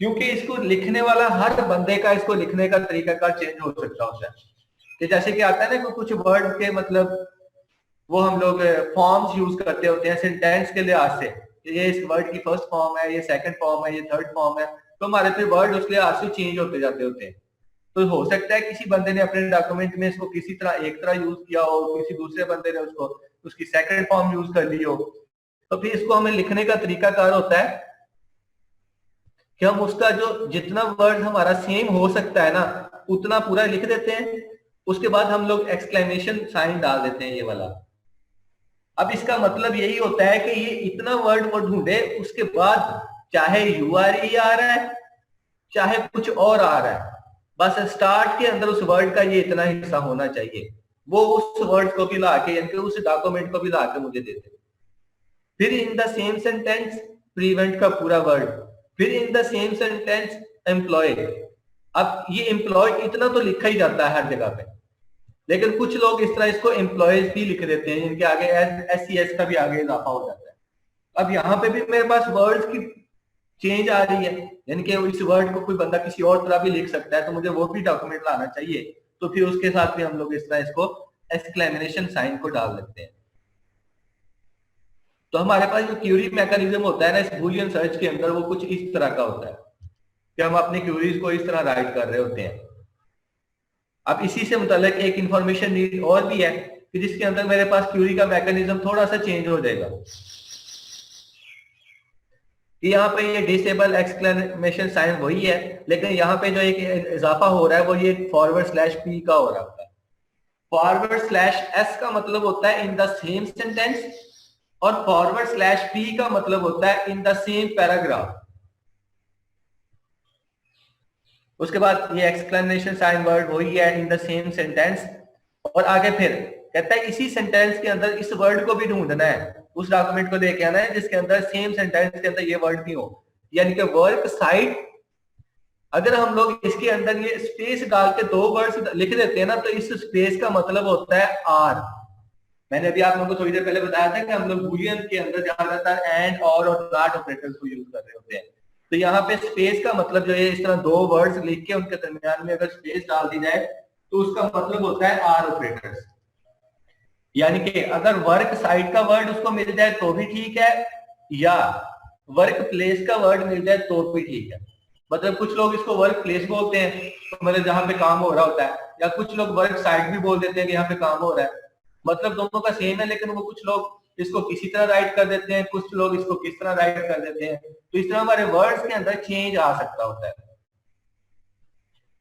क्योंकि इसको लिखने वाला हर बंदे का इसको लिखने का तरीका का चेंज हो सकता है। कि जैसे कि आता है ना कि कुछ वर्ड के मतलब वो हम लोग फॉर्म्स यूज करते होते हैं सेंटेंस के लिहाज से, ये इस वर्ड की फर्स्ट फॉर्म है, ये सेकंड फॉर्म है, ये थर्ड फॉर्म है, तो हमारे फिर वर्ड उस लिहाज से चेंज होते जाते होते हैं। तो हो सकता है किसी बंदे ने अपने डॉक्यूमेंट में इसको किसी तरह एक तरह यूज किया हो, किसी दूसरे बंदे ने उसको उसकी सेकंड फॉर्म यूज कर ली हो, तो फिर इसको हमें लिखने का तरीकाकार होता है कि हम उसका जो जितना वर्ड हमारा सेम हो सकता है ना उतना पूरा लिख देते हैं, उसके बाद हम लोग एक्सक्लेमेशन साइन डाल देते हैं ये वाला। अब इसका मतलब यही होता है कि ये इतना वर्ड वो ढूंढे, उसके बाद चाहे यूआरई आ रहा है चाहे कुछ और आ रहा है, बस स्टार्ट के अंदर उस वर्ड का ये इतना हिस्सा होना चाहिए, वो उस वर्ड को भी ला के यानी कि उस डॉक्यूमेंट को भी ला के मुझे देते। फिर in the same sentence prevent का पूरा वर्ड, फिर in the same sentence employ. अब ये एम्प्लॉय इतना तो लिखा ही जाता है हर जगह पे, लेकिन कुछ लोग इस तरह इसको एम्प्लॉयज भी लिख देते हैं जिनके आगे एस का भी आगे इजाफा हो जाता है। अब यहाँ पे भी मेरे पास वर्ड्स की चेंज आ रही है, यानी कि इस वर्ड को कोई बंदा किसी और तरह भी लिख सकता है, तो मुझे वो भी डॉक्यूमेंट लाना चाहिए, तो फिर उसके साथ भी हम लोग इस तरह इसको एक्सक्लेमेशन साइन को डाल देते हैं। तो हमारे पास जो क्यूरी मैकेनिज्म होता है ना इस बूलियन सर्च के अंदर, वो कुछ इस तरह का होता है कि हम अपनी क्यूरीज को इस तरह राइट कर रहे होते हैं। अब इसी से मुताल्लिक एक इंफॉर्मेशन नीड और भी है कि जिसके अंदर मेरे पास क्यूरी का मैकेनिज्म थोड़ा सा चेंज हो जाएगा। यहाँ पे ये डिसेबल एक्सक्लेमेशन साइन वही है, लेकिन यहाँ पे जो एक इजाफा हो रहा है वो ये फॉरवर्ड स्लैश पी का हो रहा है। फॉरवर्ड स्लैश एस का मतलब होता है इन द सेम सेंटेंस, और फॉरवर्ड स्लैश पी का मतलब होता है इन द सेम पैराग्राफ। उसके बाद ये एक्सक्लेमेशन साइन वर्ड वही है इन द सेम सेंटेंस, और आगे फिर कहता है इसी सेंटेंस के अंदर इस वर्ड को भी ढूंढना है, उस डॉक्यूमेंट को लेके आना है जिसके अंदर सेम सेंटेंस के अंदर ये वर्ड भी हो, यानी कि वर्क साइट। अगर हम लोग इसके अंदर ये स्पेस डाल के दो वर्ड्स लिख देते हैं ना, तो इस स्पेस का मतलब होता है आर। मैंने अभी आप लोगों को थोड़ी देर पहले बताया था कि हम लोग बूलियन के अंदर ज्यादातर एंड और नॉट ऑपरेटर्स को यूज कर रहे होते हैं। तो यहाँ पे स्पेस का मतलब जो है इस तरह दो वर्ड्स लिख के उनके दरमियान में अगर स्पेस डाल दी जाए तो उसका मतलब होता है आर ऑपरेटर्स। यानी कि अगर वर्क साइट का वर्ड उसको मिल जाए तो भी ठीक है, या वर्क प्लेस का वर्ड मिल जाए तो भी ठीक है। मतलब कुछ लोग इसको वर्क प्लेस बोलते हैं, तो मतलब जहां पे काम हो रहा होता है, या कुछ लोग वर्क साइट भी बोल देते हैं कि यहाँ पे काम हो रहा है। मतलब दोनों का सेम है, लेकिन वो कुछ लोग इसको किसी तरह राइट कर देते हैं, कुछ लोग इसको किस तरह राइट कर देते हैं। तो इस तरह हमारे वर्ड्स के अंदर चेंज आ सकता होता है,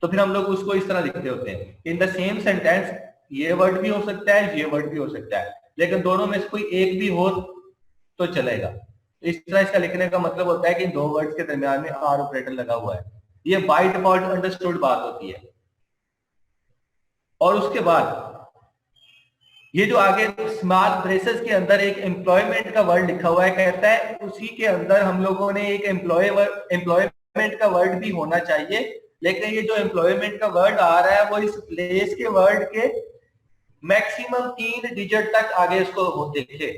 तो फिर हम लोग उसको इस तरह लिखते होते हैं इन द सेम सेंटेंस। ये वर्ड भी हो सकता है, ये वर्ड भी हो सकता है, लेकिन दोनों में से कोई एक भी हो तो चलेगा। इस तरह इसका लिखने का मतलब होता है कि दो वर्ड्स के दरमियान में आर ऑपरेटर लगा हुआ है। ये बाय डिफॉल्ट अंडरस्टूड बात होती है। और उसके बाद ये जो आगे स्मॉल ब्रेसेस के अंदर एक एम्प्लॉयमेंट का वर्ड लिखा हुआ है, कहता है उसी के अंदर हम लोगों ने एक एम्प्लॉयमेंट का वर्ड भी होना चाहिए, लेकिन ये जो एम्प्लॉयमेंट का वर्ड आ रहा है वो इस प्लेस के वर्ड के मैक्सिमम 3 डिजिट तक आगे इसको देखे।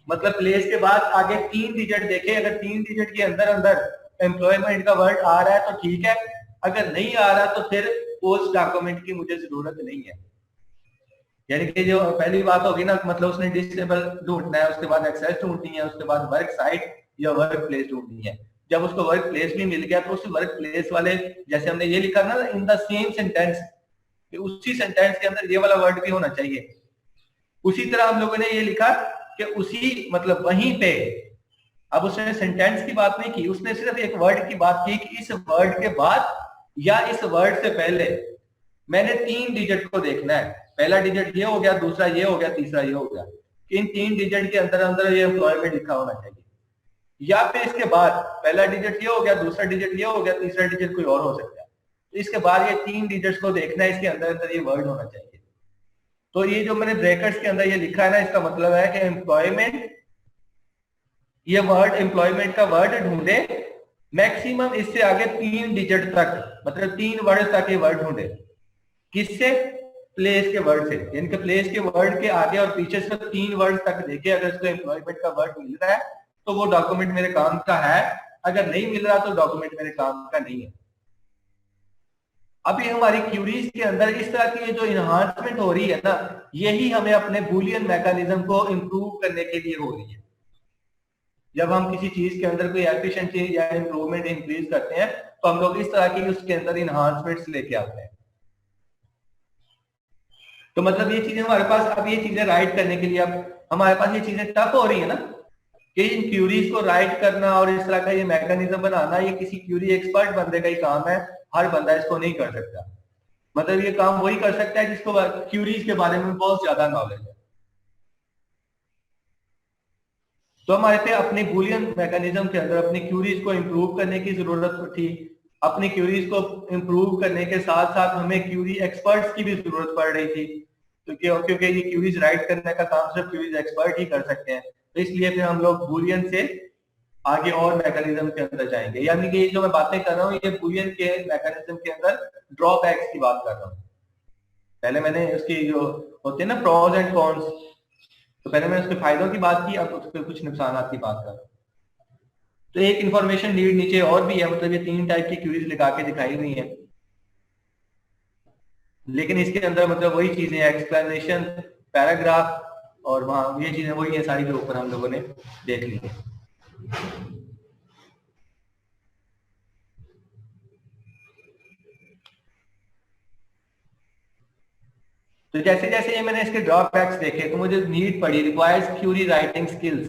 मतलब प्लेस के बाद आगे 3 डिजिट देखे, अगर 3 डिजिट के अंदर अंदर एम्प्लॉयमेंट का वर्ड आ रहा है तो ठीक है, अगर नहीं आ रहा तो फिर उस डॉक्यूमेंट की मुझे जरूरत नहीं है। यानी कि जो पहली बात होगी ना, मतलब उसने डिसेबल ढूंढना है, उसके बाद एक्सेस ढूंढनी है, उसके बाद वर्क साइट या वर्क प्लेस ढूंढनी है। जब उसको वर्क प्लेस भी मिल गया तो उस वर्क प्लेस वाले, जैसे हमने ये लिखा ना इन द सेम सेंटेंस, उसी सेंटेंस के अंदर ये वाला वर्ड भी होना चाहिए। उसी तरह हम लोगों ने ये लिखा कि उसी मतलब वहीं पे, अब उसने सेंटेंस की बात नहीं की, उसने सिर्फ एक वर्ड की बात की कि इस वर्ड के बाद या इस वर्ड से पहले मैंने 3 डिजिट को देखना है। पहला डिजिट ये हो गया, दूसरा ये हो गया, तीसरा ये हो गया। इन 3 डिजिट के अंदर अंदर ये एम्प्लॉयमेंट लिखा होना चाहिए, या फिर इसके बाद पहला डिजिट ये हो गया, दूसरा डिजिट ये हो गया, तीसरा डिजिट कोई और हो सकता है। तो इसके बाद ये 3 डिजिट्स को देखना है, इसके अंदर अंदर ये वर्ड होना चाहिए। तो ये जो मैंने ब्रैकेट्स के अंदर ये लिखा है ना, इसका मतलब है कि एम्प्लॉयमेंट, ये वर्ड एम्प्लॉयमेंट का वर्ड ढूंढे मैक्सिमम इससे आगे 3 डिजिट तक, मतलब 3 वर्ड तक ये वर्ड ढूंढे। किससे? प्लेस के वर्ड से, यानी कि प्लेस के वर्ड के आगे और पीछे से 3 वर्ड तक देखे। अगर इसको एम्प्लॉयमेंट का वर्ड मिल रहा है तो वो डॉक्यूमेंट मेरे काम का है, अगर नहीं मिल रहा तो डॉक्यूमेंट मेरे काम का नहीं है। अभी हमारी क्यूरीज के अंदर इस तरह की जो इन्हांसमेंट हो रही है ना, यही हमें अपने बूलियन मैकेनिज्म को इंप्रूव करने के लिए हो रही है। जब हम किसी चीज के अंदर कोई एफिशिएंसी या इंप्रूवमेंट इंक्रीज करते हैं तो हम लोग इस तरह की उसके अंदर इन्हांसमेंट्स लेके आते हैं। तो मतलब ये चीजें हमारे पास, अब ये चीजें राइट करने के लिए अब हमारे पास ये चीजें टफ हो रही है ना, कि इन क्यूरीज को राइट करना और इस तरह का ये मैकेनिज्म बनाना, ये किसी क्यूरी एक्सपर्ट बंदे का ही काम है। हर बंदा इसको नहीं कर सकता। मतलब ये काम वही कर सकता है जिसको क्यूरीज के बारे में बहुत ज्यादा नॉलेज है। तो हमारे पे अपने बूलियन मैकेनिज्म के अंदर अपनी क्यूरीज को इंप्रूव करने की जरूरत थी। अपनी क्यूरीज को इंप्रूव करने के साथ साथ हमें क्यूरी एक्सपर्ट्स की भी जरूरत पड़ रही थी, क्योंकि ये क्यूरीज राइट करने का काम सिर्फ क्यूरीज एक्सपर्ट ही कर सकते हैं। तो इसलिए फिर हम लोग बूलियन से आगे और मैकेनिज्म के अंदर जाएंगे। यानी कि जो मैं बातें कर रहा हूँ ये बूलियन के मैकेनिज्म के अंदर ड्रॉबैक्स की बात कर रहा हूँ। पहले मैंने उसकी जो होते हैं ना प्रोज एंड कॉन्स, तो पहले मैंने उसके फायदों की बात की, अब उसके कुछ नुकसानात की बात कर रहा हूँ। तो एक इंफॉर्मेशन नीड नीचे और भी है, मतलब ये 3 टाइप की क्यूरीज लगा के दिखाई हुई है, लेकिन इसके अंदर मतलब वही चीजें एक्सप्लेनेशन, पैराग्राफ और वहां ये चीजें वही है सारी जो ऊपर हम लोगों ने देख ली है। तो जैसे जैसे ये मैंने इसके ड्रॉबैक्स देखे तो मुझे नीड पड़ी, रिक्वायर्स क्यूरी राइटिंग स्किल्स,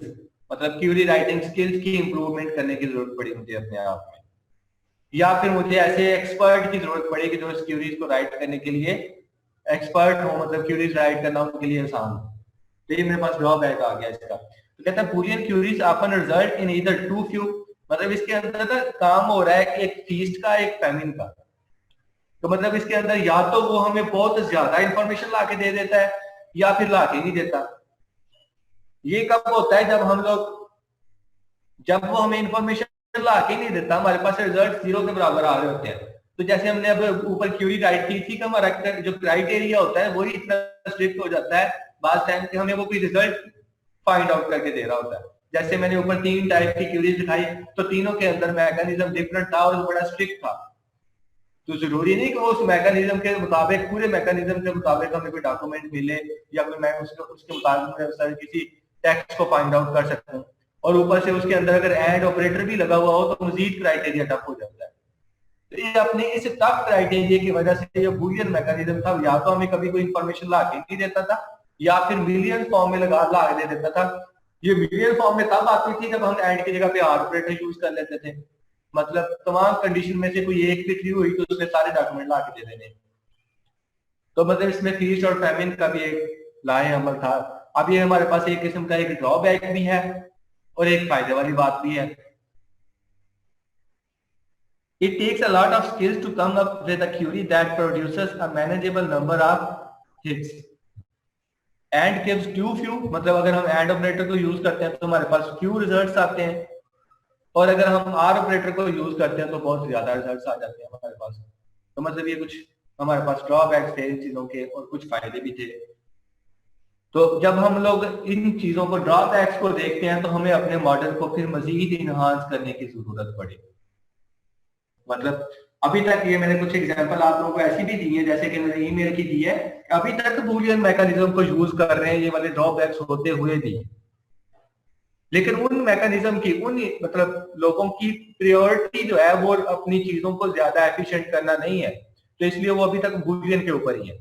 मतलब क्यूरी राइटिंग स्किल्स की इंप्रूवमेंट करने की जरूरत पड़ी मुझे अपने आप में, या फिर मुझे ऐसे एक्सपर्ट की जरूरत पड़ी कि जो इस क्यूरीज को राइट करने के लिए एक्सपर्ट हो, मतलब क्यूरीज राइट करना उनके लिए आसान हो। तो ये मेरे पास ड्रॉबैक आ गया इसका। तो कहता है Boolean queries often result in either too few, मतलब इसके अंदर ना काम हो रहा है कि एक फीस्ट का एक फैमिन का। तो मतलब इसके अंदर या तो वो हमें बहुत ज्यादा इंफॉर्मेशन ला के दे देता है या फिर ला के नहीं देता। ये कब होता है जब वो हमें इंफॉर्मेशन ला के नहीं देता, हमारे पास रिजल्ट 0 के बराबर आ रहे होते हैं। तो जैसे हमने अब ऊपर क्यूरी राइट की थी कि हमारा जो क्राइटेरिया होता है वही इतना स्ट्रिक्ट हो जाता है बाद टाइम कि हमें वो कोई रिजल्ट फाइंड आउट करके दे रहा होता है। जैसे मैंने ऊपर 3 टाइप की क्यूरीज दिखाई, तो तीनों के अंदर मैकेनिज्म डिफरेंट था और बड़ा स्ट्रिक्ट था। तो जरूरी नहीं कि वो उस मैकेनिज्म के मुताबिक, पूरे मैकेनिज्म के मुताबिक हमें कोई डॉक्यूमेंट मिले या फिर मैं उसके मुताबिक किसी टेक्स्ट को फाइंड आउट कर सकता हूँ। और ऊपर से उसके अंदर अगर एंड ऑपरेटर भी लगा हुआ हो तो मजीद क्राइटेरिया टफ हो जाता है। तो ये अपने इस टफ क्राइटेरिया की वजह से ये बूलियन मैकेनिज्म था, या तो हमें कभी कोई इंफॉर्मेशन ला के नहीं देता था या फिर मिलियन फॉर्म में ला दे देता था। ये मिलियन फॉर्म में तब आती थी जब हम एंड की जगह पे आर ऑपरेटर यूज कर लेते थे, मतलब तमाम कंडीशन में से कोई एक भी ट्रू हुई तो उसने सारे डॉक्यूमेंट ला के दे देने। तो मतलब इसमें फीस्ट और फैमिन का भी एक लाए अमल था। अब ये हमारे पास एक किस्म का एक ड्रॉबैक भी है और एक फायदे वाली बात भी है। It takes a lot of skills to come up with a query that produces a manageable number of hits and gives few, मतलब अगर हम एंड ऑपरेटर को यूज करते हैं तो हमारे पास few रिजल्ट्स आते हैं, और अगर हम आर ऑपरेटर को यूज करते हैं तो बहुत ज्यादा रिजल्ट्स आ जाते हैं हमारे पास। तो मतलब ये कुछ हमारे पास ड्रॉबैक्स थे इन चीजों के और कुछ फायदे भी थे। तो जब हम लोग इन चीजों को, ड्रॉबैक्स को देखते हैं तो हमें अपने मॉडल को फिर मजीद इनहांस करने की जरूरत पड़ी। मतलब अभी तक ये मैंने कुछ एग्जांपल आप लोगों को ऐसी भी दी है, जैसे कि मैंने ईमेल की दी है, अभी तक बूलियन मैकेनिज्म को यूज कर रहे हैं ये वाले ड्रॉबैक्स होते हुए भी, लेकिन उन मैकेनिज्म की, उन मतलब लोगों की प्रायोरिटी जो है वो अपनी चीजों को ज्यादा एफिशिएंट करना नहीं है, तो इसलिए वो अभी तक बूलियन के ऊपर ही है।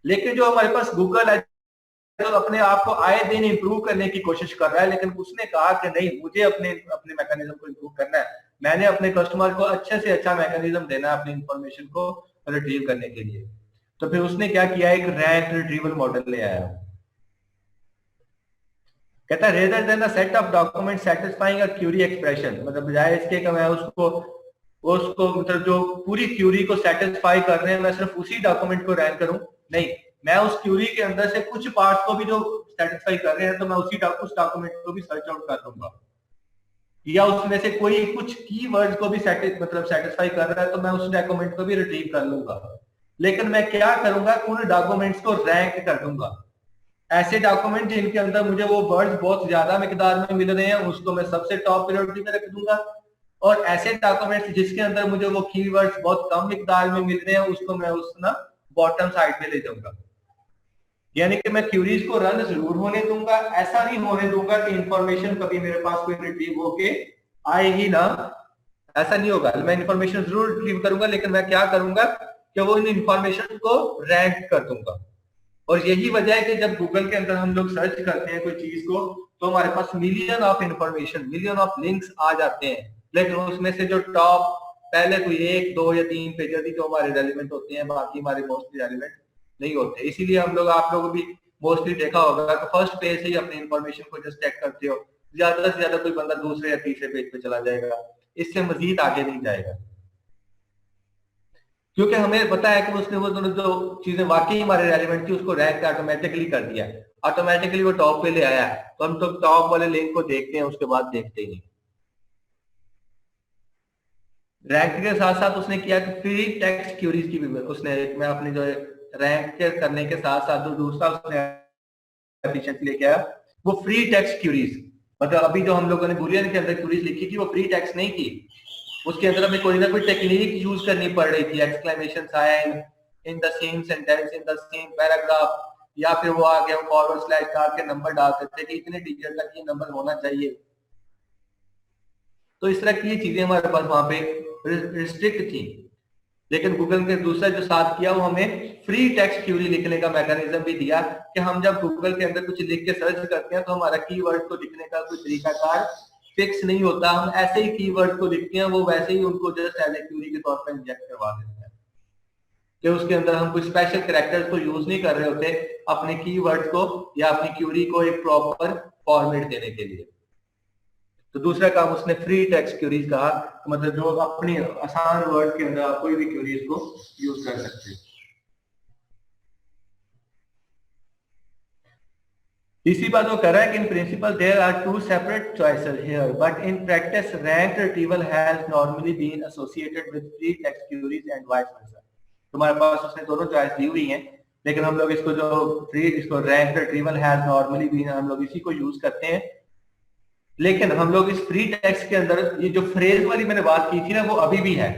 लेकिन जो हमारे पास गूगल है तो अपने आप को आए दिन इंप्रूव करने की कोशिश कर रहा है, लेकिन उसने कहा कि नहीं, मुझे अपने अपने मैकेनिज्म को इंप्रूव करना है, मैंने अपने कस्टमर को अच्छे से अच्छा मैकेनिज्म देना है अपनी इंफॉर्मेशन को रिट्रीव करने के लिए। तो फिर उसने क्या किया, एक रैंक रिट्रीवल मॉडल ले आया। कहता है rather than the set of document satisfying a query expression, मतलब बजाय इसके कि मैं उसको मतलब जो पूरी क्यूरी को सेटिस्फाई कर रहे हैं मैं सिर्फ उसी डॉक्यूमेंट को रैंक करूं, नहीं, मैं उस क्यूरी के अंदर से कुछ पार्ट्स को भी जो सेटिस्फाई कर रहे हैं तो मैं उस डॉक्यूमेंट को भी सर्च आउट कर लूंगा, या उसमें से कोई कुछ कीवर्ड्स को भी सेटिस्फाई कर रहा है तो मैं उस डॉक्यूमेंट को भी रिट्रीव कर लूंगा। लेकिन मैं क्या करूंगा, उन डॉक्यूमेंट्स को रैंक कर दूंगा। ऐसे डॉक्यूमेंट जिनके अंदर मुझे वो वर्ड्स बहुत ज्यादा मिकदार में मिल रहे हैं उसको मैं सबसे टॉप प्रायोरिटी में रख दूंगा, और ऐसे डॉक्यूमेंट्स जिसके अंदर मुझे वो कीवर्ड्स बहुत कम मिकदार में मिल रहे हैं उसको मैं उस ना बॉटम साइड पे ले जाऊंगा। यानी कि मैं क्यूरीज को रन जरूर होने दूंगा, ऐसा नहीं होने दूंगा कि इंफॉर्मेशन कभी मेरे पास कोई रिट्रीव होके आए ही ना, ऐसा नहीं होगा। मैं इंफॉर्मेशन जरूर रिट्रीव करूंगा, लेकिन मैं क्या करूंगा कि वो इन इंफॉर्मेशन को रैंक कर दूंगा। और यही वजह है कि जब गूगल के अंदर हम लोग सर्च करते हैं कोई चीज को तो हमारे पास million of information, million of links आ जाते हैं, लेकिन उसमें से जो टॉप पहले कोई 1 2 या 3 पेजेस ही जो हमारे रेलिवेंट होते हैं, बाकी हमारे मोस्टली रेलिवेंट नहीं होते। इसीलिए हम लोग, आप लोगों भी मोस्टली देखा होगा कि फर्स्ट पेज से ही अपनी इंफॉर्मेशन को जस्ट चेक करते हो, ज्यादा से ज्यादा कोई बंदा दूसरे या तीसरे पेज पे चला जाएगा, इससे मजीद आगे नहीं जाएगा, क्योंकि हमें पता है कि उसने वो जो चीजें वाकई हमारे रेलिवेंट थी उसको रैंक ऑटोमेटिकली कर दिया, ऑटोमेटिकली वो टॉप पे ले आया, तो हम तो टॉप वाले लिंक को देखते हैं, उसके बाद देखते ही नहीं। रैंक के साथ साथ उसने किया कि फ्री टेक्स्ट क्यूरीज की भी उसने, मैं अपने जो रैंक करने के साथ साथ जो दूसरा उसने एफिशिएंसी लेके आया वो फ्री टेक्स्ट क्यूरीज। मतलब अभी जो हम लोगों ने बुलियन के अंदर क्यूरीज लिखी थी वो फ्री टेक्स्ट नहीं की, उसके अंदर हमें कोई ना कोई टेक्निक यूज करनी पड़ रही थी, exclamation sign in the same sentence in the same paragraph, या फिर वो आ गया फॉरवर्ड स्लैश डाल के नंबर डालते थे कि इतने डिजिट तक ये नंबर होना चाहिए। तो इस तरह की चीजें हमारे पास वहां पे रिस्ट्रिक्ट थी, लेकिन गूगल ने दूसरा जो साथ किया वो हमें फ्री टेक्स्ट क्यूरी लिखने का मैकेनिज्म भी दिया कि हम जब गूगल के अंदर कुछ लिख के सर्च करते हैं तो हमारा कीवर्ड को लिखने का कोई तरीकाकार फिक्स नहीं होता, हम ऐसे ही कीवर्ड को लिखते हैं, वो वैसे ही उनको जस्ट एज ए क्यूरी के तौर पर इंजेक्ट करवा देते हैं, कि उसके अंदर हम कोई स्पेशल कैरेक्टर्स को यूज नहीं कर रहे होते अपने कीवर्ड्स को या अपनी क्यूरी को एक प्रॉपर फॉर्मेट देने के लिए। तो दूसरा काम उसने फ्री टेक्स्ट क्यूरीज कहा, मतलब जो अपनी आसान वर्ड के अंदर आप कोई भी क्यूरीज को यूज कर सकते हैं। इसी बात वो कह रहा है कि in principle there are two separate choices here, but in practice rank retrieval has normally been associated with free text queries and vice versa. तुम्हारे पास उसने दोनों चॉइस दी हुई हैं, लेकिन हम लोग इसको जो फ्री, इसको rank retrieval has normally been, हम लोग इसी को यूज करते हैं। लेकिन हम लोग इस फ्री टेक्स्ट के अंदर ये जो फ्रेज वाली मैंने बात की थी ना वो अभी भी है।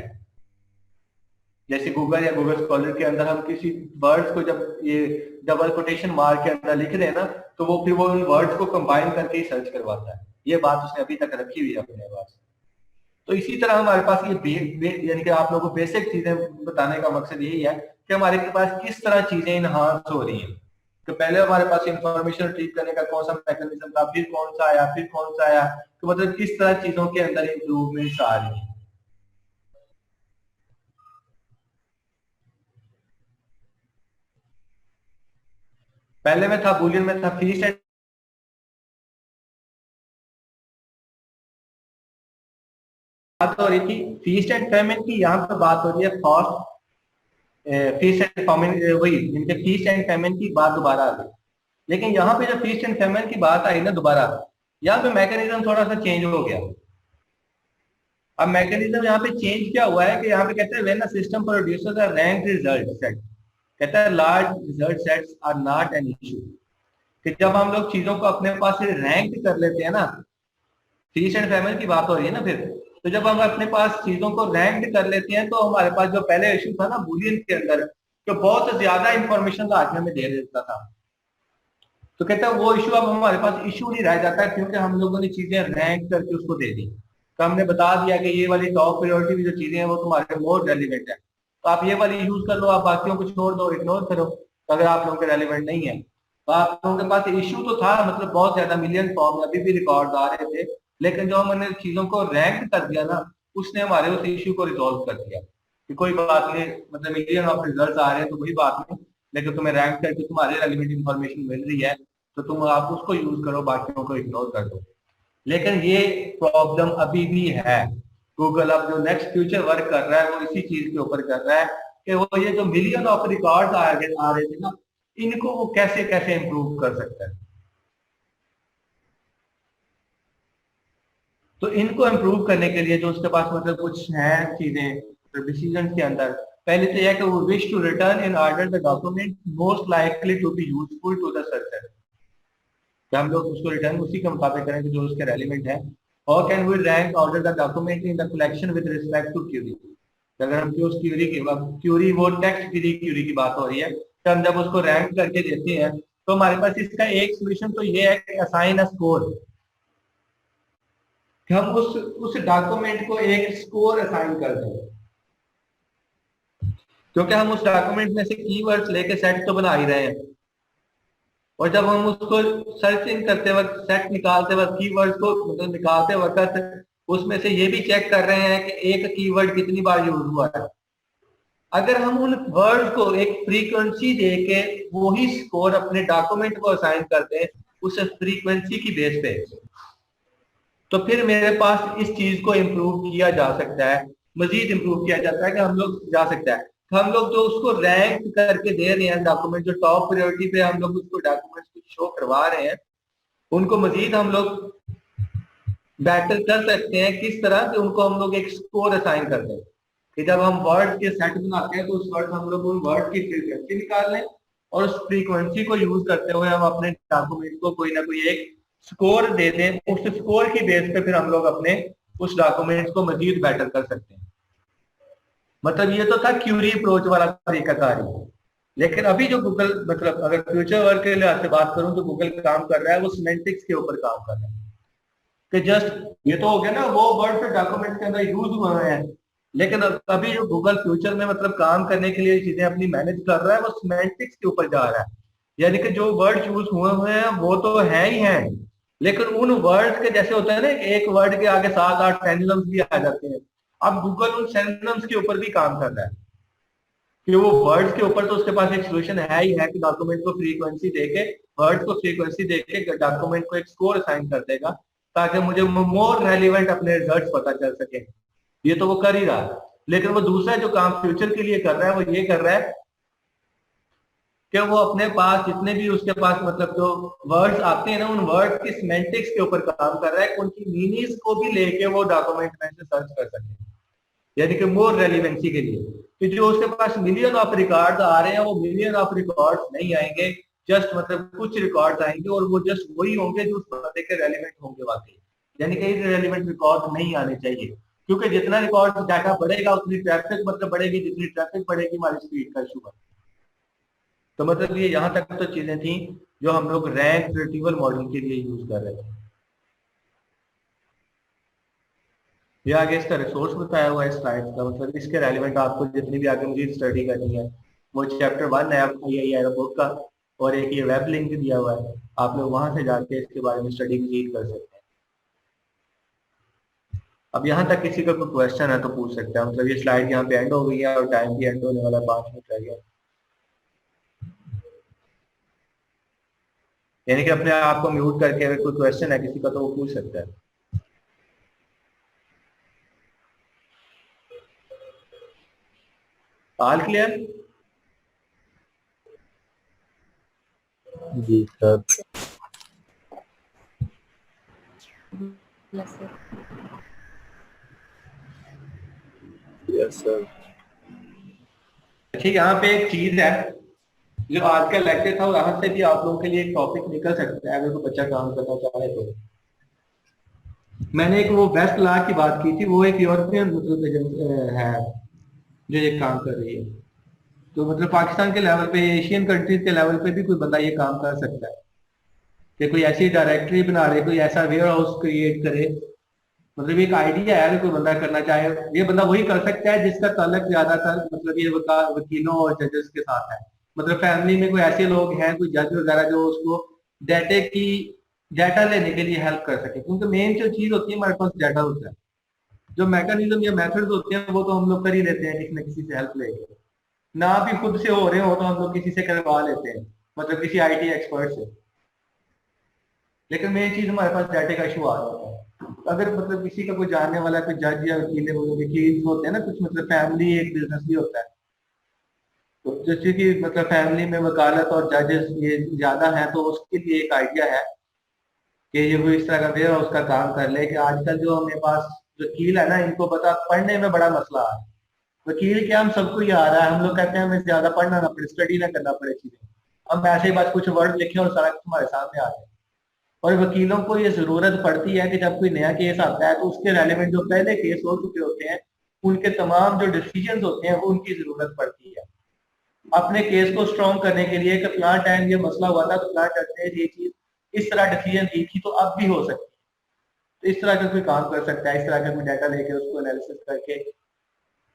जैसे गूगल या गूगल स्कॉलर के अंदर हम किसी वर्ड्स को जब ये डबल कोटेशन मार के अंदर लिख रहे हैं ना तो वो फिर वो उन वर्ड्स को कंबाइन करके ही सर्च करवाता है। ये बात उसने अभी तक रखी हुई है अपने पास। तो इसी तरह हमारे पास ये यानी कि आप लोगों को बेसिक चीजें बताने का मकसद यही है कि हमारे पास किस तरह चीजें इनहांस हो रही हैं। तो पहले हमारे पास इंफॉर्मेशन रिट्रीव करने का कौन सा मैकेनिज्म था, फिर कौन सा आया, फिर कौन सा आया, तो मतलब किस तरह चीजों के अंदर इंप्रूवमेंट्स आ रही है। पहले में था बुलियन में था फीस्ट एंड बात हो रही थी, फीस्ट एंड पेमेंट की यहाँ पे बात हो रही है फॉस्ट फीस्ट एंड पेमेंट, वही इनके फीस्ट एंड पेमेंट की बात दोबारा आ गई। लेकिन यहाँ पे जब फीस्ट एंड पेमेंट की बात आई ना दोबारा, यहाँ पे मैकेनिज्म थोड़ा सा चेंज हो गया। अब मैकेनिज्म यहाँ पे चेंज क्या हुआ है कि यहाँ पे कहते हैं when a system produces a ranked result set, कहता है large result sets are not an issue, कि जब हम लोग चीजों को अपने पास से रैंक कर लेते हैं ना, फीस एंड पेमेंट की बात हो रही है ना, फिर तो जब हम अपने पास चीजों को रैंक कर लेते हैं तो हमारे पास जो पहले इशू था ना बुलियन के अंदर, तो बहुत ज्यादा इंफॉर्मेशन लास्ट में दे देता था, तो कहता है वो इशू अब हमारे पास इशू नहीं रह जाता क्योंकि हम लोगों ने चीजें रैंक करके उसको दे दी। तो हमने बता दिया कि ये वाली टॉप प्रायोरिटी की जो चीजें हैं वो तुम्हारे मोर रेलिवेंट है, तो आप ये वाली यूज कर लो, आप बाकियों को छोड़ दो, इग्नोर करो, तो अगर आप लोगों के रेलिवेंट नहीं है। तो आप लोगों के पास इशू तो था, मतलब बहुत ज्यादा मिलियन फॉर्म में अभी भी रिकॉर्ड आ रहे थे, लेकिन जो हमने चीजों को रैंक कर दिया ना उसने हमारे उस इशू को रिजोल्व कर दिया कि कोई बात नहीं, मतलब मिलियन ऑफ रिजल्ट आ रहे हैं तो कोई बात नहीं, लेकिन तुम्हें रैंक करके तुम्हारे रेलिवेंट इन्फॉर्मेशन मिल रही है तो तुम आप उसको यूज करो, बाकियों को इग्नोर कर दो। लेकिन ये प्रॉब्लम अभी भी है। गूगल अब जो नेक्स्ट फ्यूचर वर्क कर रहा है वो इसी चीज के ऊपर कर रहा है कि वो ये जो मिलियन ऑफ रिकॉर्ड्स आ रहे थे ना, इनको वो कैसे कैसे इंप्रूव कर सकता है। तो इनको इंप्रूव करने के लिए जो उसके पास मतलब कुछ है चीजें तो डिसीजन के अंदर, पहले तो यह कि वो wish to return in order the document most likely to be useful to the searcher, हम लोग उसको रिटर्न उसी के मुताबिक करें जो उसके रेलिवेंट है। How can we rank order the document in the collection with respect to query. अगर हम उस क्यूरी की क्यूरी वो टेक्स्ट क्यूरी की बात हो रही है, तो हम जब उसको रैंक करके देते हैं तो हमारे पास इसका एक सोल्यूशन तो ये है कि असाइन अ स्कोर, कि हम उस डॉक्यूमेंट को एक स्कोर असाइन कर दें, क्योंकि हम उस डॉक्यूमेंट में से कीवर्ड्स लेके सेट तो बना ही रहे हैं, और जब हम उसको सर्चिंग करते वक्त, सेट निकालते वक्त, कीवर्ड्स को मतलब निकालते वक्त उसमें से ये भी चेक कर रहे हैं कि एक कीवर्ड कितनी बार यूज हुआ है। अगर हम उन वर्ड को एक फ्रीक्वेंसी दे के वही स्कोर अपने डॉक्यूमेंट को असाइन करते हैं उस फ्रीक्वेंसी की बेस पे, तो फिर मेरे पास इस चीज को इम्प्रूव किया जा सकता है, मजीद इम्प्रूव किया जाता है कि हम लोग जा सकता है। हम लोग जो उसको रैंक करके दे रहे हैं डॉक्यूमेंट, जो टॉप प्रायोरिटी पे हम लोग उसको डॉक्यूमेंट्स को शो करवा रहे हैं, उनको मजीद हम लोग बेटर कर सकते हैं। किस तरह कि उनको हम लोग एक स्कोर असाइन करते हैं, कि जब हम वर्ड के सेट बनाते हैं तो उस वर्ड हम लोग उन वर्ड की फ्रीक्वेंसी निकाल लें, और उस फ्रीक्वेंसी को यूज करते हुए हम अपने डॉक्यूमेंट को कोई ना कोई एक स्कोर दे दें। उस स्कोर की बेस पे फिर हम लोग अपने उस डॉक्यूमेंट को मजीद बेटर कर सकते हैं। मतलब ये तो था क्यूरी अप्रोच वाला तरीकाकार ही। लेकिन अभी जो गूगल, मतलब अगर फ्यूचर वर्क के लिहाज से बात करूं तो गूगल काम कर रहा है वो सिमेंटिक्स के ऊपर काम कर रहा है, कि जस्ट ये तो हो गया ना वो वर्ड जो डॉक्यूमेंट के अंदर यूज हुए हैं, लेकिन अभी जो गूगल फ्यूचर में मतलब काम करने के लिए चीजें अपनी मैनेज कर रहा है वो सिमेंटिक्स के ऊपर जा रहा है। यानी कि जो वर्ड यूज हुए हैं वो तो है ही हैं, लेकिन उन वर्ड के जैसे होता है ना, एक वर्ड के आगे 7-8 सिनोनिम्स भी आ जाते हैं। अब गूगल उन सिनोनिम्स के ऊपर भी काम कर रहा है, कि वो वर्ड्स के ऊपर तो उसके पास एक सोल्यूशन है ही है कि डॉक्यूमेंट को फ्रीक्वेंसी देके, वर्ड को फ्रीक्वेंसी देके डॉक्यूमेंट को एक स्कोर असाइन कर देगा, ताकि मुझे मोर रेलिवेंट अपने रिजल्ट्स पता चल सके। ये तो वो कर ही रहा है, लेकिन वो दूसरा जो काम फ्यूचर के लिए कर रहा है वो ये कर रहा है कि वो अपने पास जितने भी उसके पास मतलब जो वर्ड्स आते हैं ना, उन वर्ड की सिमेंटिक्स के ऊपर काम कर रहा है, उनकी मीनिंग्स को भी लेके वो डॉक्यूमेंट में से सर्च कर सके, यानी कि मोर रेलिवेंसी के लिए। कि जो उसके पास मिलियन ऑफ रिकॉर्ड आ रहे हैं वो मिलियन ऑफ रिकॉर्ड्स नहीं आएंगे, जस्ट मतलब कुछ रिकॉर्ड्स आएंगे, और वो जस्ट वही होंगे जो उस बंदे के रेलिवेंट होंगे वाकई। यानी कि रेलिवेंट रिकॉर्ड नहीं आने चाहिए, क्योंकि जितना रिकॉर्ड डाटा बढ़ेगा उतनी ट्रैफिक मतलब बढ़ेगी, जितनी ट्रैफिक बढ़ेगी हमारी स्पीड का इशू बढ़ेगा। तो मतलब ये यहाँ तक तो चीजें थी जो हम लोग रैंक रिट्रीवल मॉडल के लिए यूज कर रहे थे। ये आगे इसका रिसोर्स बताया हुआ है स्लाइड का, मतलब इसके रेलिवेंट आपको जितनी भी आगे मुझे स्टडी करनी है वो चैप्टर 1 है IIR बुक का, और एक ये वेब लिंक दिया हुआ है, आप लोग वहां से जाके इसके बारे में स्टडी मजीद कर सकते हैं। अब यहाँ तक किसी का कोई क्वेश्चन है तो पूछ सकते हैं। मतलब ये स्लाइड यहाँ पे एंड हो गई है और टाइम भी एंड होने वाला, 5 मिनट रह गया, यानी कि अपने आप को म्यूट करके अगर कोई क्वेश्चन है किसी का तो वो पूछ सकता है। All clear? जी सर। Yes sir. ठीक, यहाँ पे एक चीज है जो आज का लेक्चर था, यहाँ से भी आप लोगों के लिए एक टॉपिक निकल सकता है अगर कोई बच्चा काम करना चाहे तो। मैंने एक वो वेस्ट लॉ की बात की थी, वो एक यूरोपियन मतलब है जो ये काम कर रही है। तो मतलब पाकिस्तान के लेवल पे, एशियन कंट्रीज के लेवल पे भी कोई बंदा ये काम कर सकता है कि कोई ऐसी डायरेक्टरी बना रहे, कोई ऐसा वेयर हाउस क्रिएट करे। मतलब एक आइडिया है, अगर कोई बंदा करना चाहे, ये बंदा वही कर सकता है जिसका ताल्लुक ज्यादातर मतलब ये वकीलों और जजेस के साथ है। मतलब फैमिली में कोई ऐसे लोग हैं, कोई जज वगैरह जो उसको डाटा लेने के लिए हेल्प कर सके, क्योंकि मेन जो चीज होती है हमारे पास डाटा होता है। जो मैकेनिज्म या मेथड्स होते हैं वो तो हम लोग कर ही लेते हैं किसी न किसी से हेल्प लेके, ना भी खुद से हो रहे हो तो हम लोग किसी से करवा लेते हैं, मतलब किसी IT एक्सपर्ट से। लेकिन मेन चीज हमारे पास डाटे का इशू आ जाता है। अगर मतलब किसी का कोई जानने वाला कोई जज या वकील होते हैं ना, कुछ मतलब फैमिली एक बिजनेस भी होता है, तो जैसे कि मतलब फैमिली में वकालत और जजेस ये ज्यादा है, तो उसके लिए एक आइडिया है कि ये वो इस तरह का वेयर हाउस का काम कर ले। कि आजकल जो हमारे पास वकील है ना, इनको पता पढ़ने में बड़ा मसला है। वकील क्या, हम सबको ही आ रहा है, हम लोग कहते हैं हमें ज्यादा पढ़ना ना पड़े, स्टडी ना करना पड़े चीजें, हम ऐसे ही बस कुछ वर्ड लिखे और सारा तुम्हारे सामने आ जाए। और वकीलों को ये जरूरत पड़ती है कि जब कोई नया केस आता है तो उसके रेलेवेंट जो पहले केस हो चुके होते हैं उनके तमाम जो डिसीजन होते हैं वो उनकी जरूरत पड़ती है अपने केस को स्ट्रॉन्ग करने के लिए कि फलां टाइम ये मसला हुआ था तो फलां जज ने ये चीज इस तरह डिसीजन दी थी तो अब भी हो सकती है। तो इस तरह का कोई काम कर सकता है, इस तरह का कोई डाटा लेके उसको एनालिसिस करके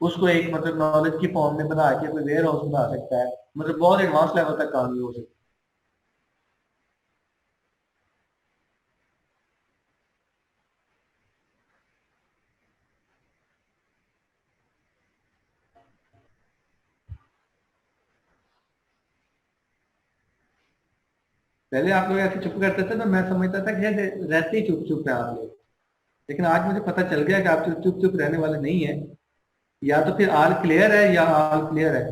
उसको एक मतलब नॉलेज की फॉर्म में बना के कोई वेयर हाउस बना सकता है। मतलब बहुत एडवांस लेवल तक काम भी हो सकता है। पहले आप लोग ऐसे चुप करते थे तो मैं समझता था कि शायद रहते ही चुप चुप है आप लोग, लेकिन आज मुझे पता चल गया कि आप चुप चुप चुप रहने वाले नहीं है। या तो फिर आल क्लियर है या आल क्लियर है।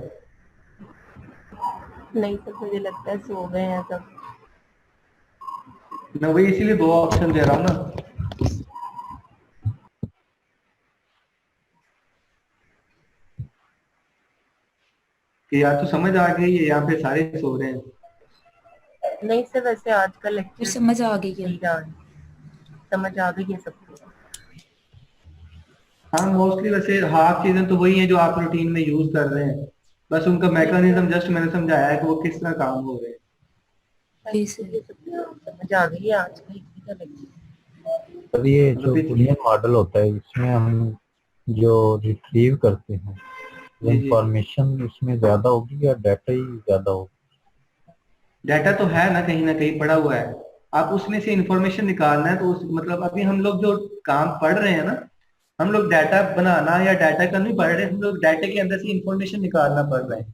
नहीं सर, मुझे लगता है सो गए हैं सब। मैं वही इसीलिए दो ऑप्शन दे रहा हूँ ना कि या तो समझ आ गई है या फिर सारे सो रहे हैं। नहीं सर, वैसे आज का फिर लेक्चर समझ आ गई है। समझ आ गई है सबको। हाँ मोस्टली वैसे हाफ चीजें तो वही है जो आप रूटीन में यूज कर रहे हैं, बस उनका मैकेनिज्म जस्ट मैंने समझाया है कि वो किस तरह काम हो रहे हैं। जी सर। ये सबको समझ आ गई है आज का इसी का लेक्चर। सर ये जो मतलब बुलियन मॉडल होता है इसमें हम जो रिट्रीव करते हैं वो जी जी इंफॉर्मेशन उसमें ज्यादा होगी या डाटा ही ज्यादा होगा? डाटा तो है ना कहीं पड़ा हुआ है, आप उसमें से इंफॉर्मेशन निकालना है तो उस मतलब अभी हम लोग जो काम पढ़ रहे हैं ना, हम लोग डाटा बनाना या डाटा का नहीं पढ़ रहे, हम लोग डाटा के अंदर से इंफॉर्मेशन निकालना पढ़ रहे हैं।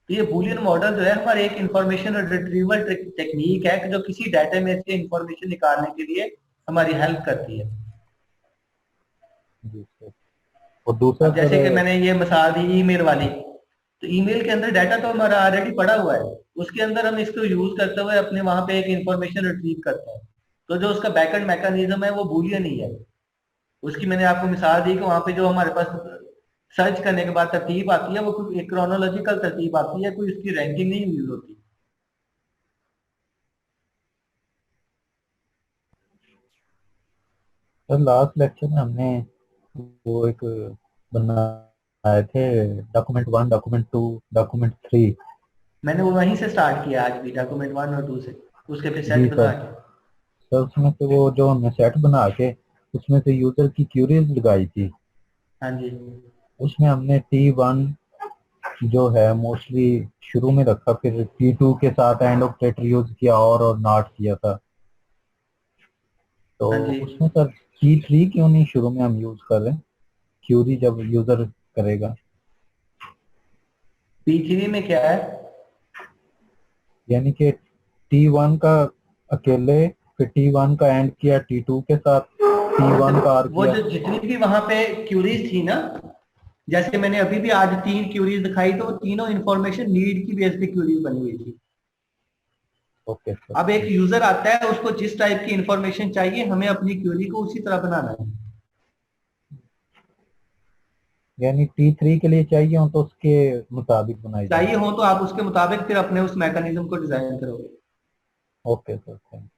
तो ये बूलियन मॉडल जो है हमारे एक इंफॉर्मेशन रिट्रीवल टेक्निक है कि जो किसी डाटा में से इंफॉर्मेशन निकालने के लिए हमारी हेल्प करती है। जी सर। और दूसरा अब जैसे कि सर मैंने ये मिसाल दी ईमेल वाली, तो ईमेल के अंदर डाटा तो हमारा ऑलरेडी पड़ा हुआ है, उसके अंदर हम इसको यूज करते हुए अपने वहां पे एक इंफॉर्मेशन रिट्रीव करते हैं। तो जो उसका बैकएंड मैकेनिज्म है वो बूलियन ही है। उसकी मैंने आपको मिसाल दी कि वहां पे जो हमारे पास सर्च करने के बाद तरतीब आती है वो कोई एक क्रोनोलॉजिकल तरतीब आती है, कोई उसकी रैंकिंग नहीं यूज होती। सर लास्ट लेक्चर में हमने वो एक बनाए थे डॉक्यूमेंट 1 डॉक्यूमेंट 2 डॉक्यूमेंट 3। मैंने वो वहीं से स्टार्ट किया आज भी, डॉक्यूमेंट 1 और 2 से, उसके फिर जी सेट बना सर। के। सर उसमें से वो जो हमने सेट बना के उसमें से यूजर की क्यूरीज लगाई थी, हाँ जी उसमें हमने T1 जो है मोस्टली शुरू में रखा, फिर T2 के साथ एंड ऑपरेटर यूज किया और नॉट किया था। तो हाँ जी। उसमें सर T3 क्यों नहीं शुरू में हम यूज कर रहे हैं, क्यूरी जब यूजर करेगा? P3 में क्या है? यानी कि T1 का अकेले, फिर T1 का एंड किया T2 के साथ, T1 का आर वो किया। जो जितनी भी वहां पे क्यूरीज थी ना, जैसे मैंने अभी भी आज 3 क्यूरीज दिखाई तो वो तीनों इंफॉर्मेशन नीड की बेस पे क्यूरीज बनी हुई थी। Okay sir. अब एक यूजर आता है, उसको जिस टाइप की इंफॉर्मेशन चाहिए हमें अपनी क्यूरी को उसी तरह बनाना है। यानी T3 के लिए चाहिए हो तो उसके मुताबिक बनाई जाए। चाहिए हो तो आप उसके मुताबिक फिर अपने उस मैकेनिज्म को डिजाइन करोगे। ओके सर, थैंक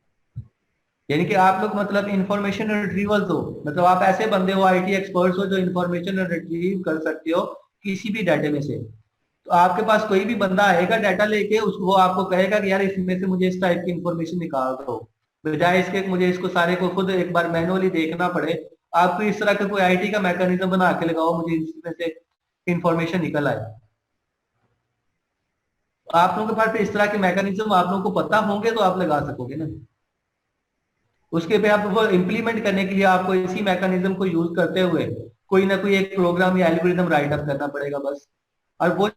यानी कि आप लोग मतलब इंफॉर्मेशन रिट्रीवल हो, मतलब आप ऐसे बंदे हो, आईटी एक्सपर्ट्स हो जो इंफॉर्मेशन रिट्रीव कर सकते हो किसी भी डाटा में से। तो आपके पास कोई भी बंदा आएगा डाटा लेके, उसको वो आपको कहेगा कि यार इसमें से मुझे इस टाइप की इंफॉर्मेशन निकाल दो, बजाय इसके मुझे इसको सारे को खुद एक बार मैनुअली देखना पड़े। आपको इस तरह का कोई आईटी का मैकेनिज्म बना के लगाओ, मुझे इसमें से इंफॉर्मेशन निकल आए। तो आप लोगों के पास इस तरह के मैकेनिज्म आप लोगों को पता होंगे तो आप लगा सकोगे ना। उसके पे आप वो इम्प्लीमेंट करने के लिए आपको इसी मैकेनिज्म को यूज करते हुए कोई ना कोई एक प्रोग्राम या एल्गोरिदम राइट अप करना पड़ेगा बस। और वो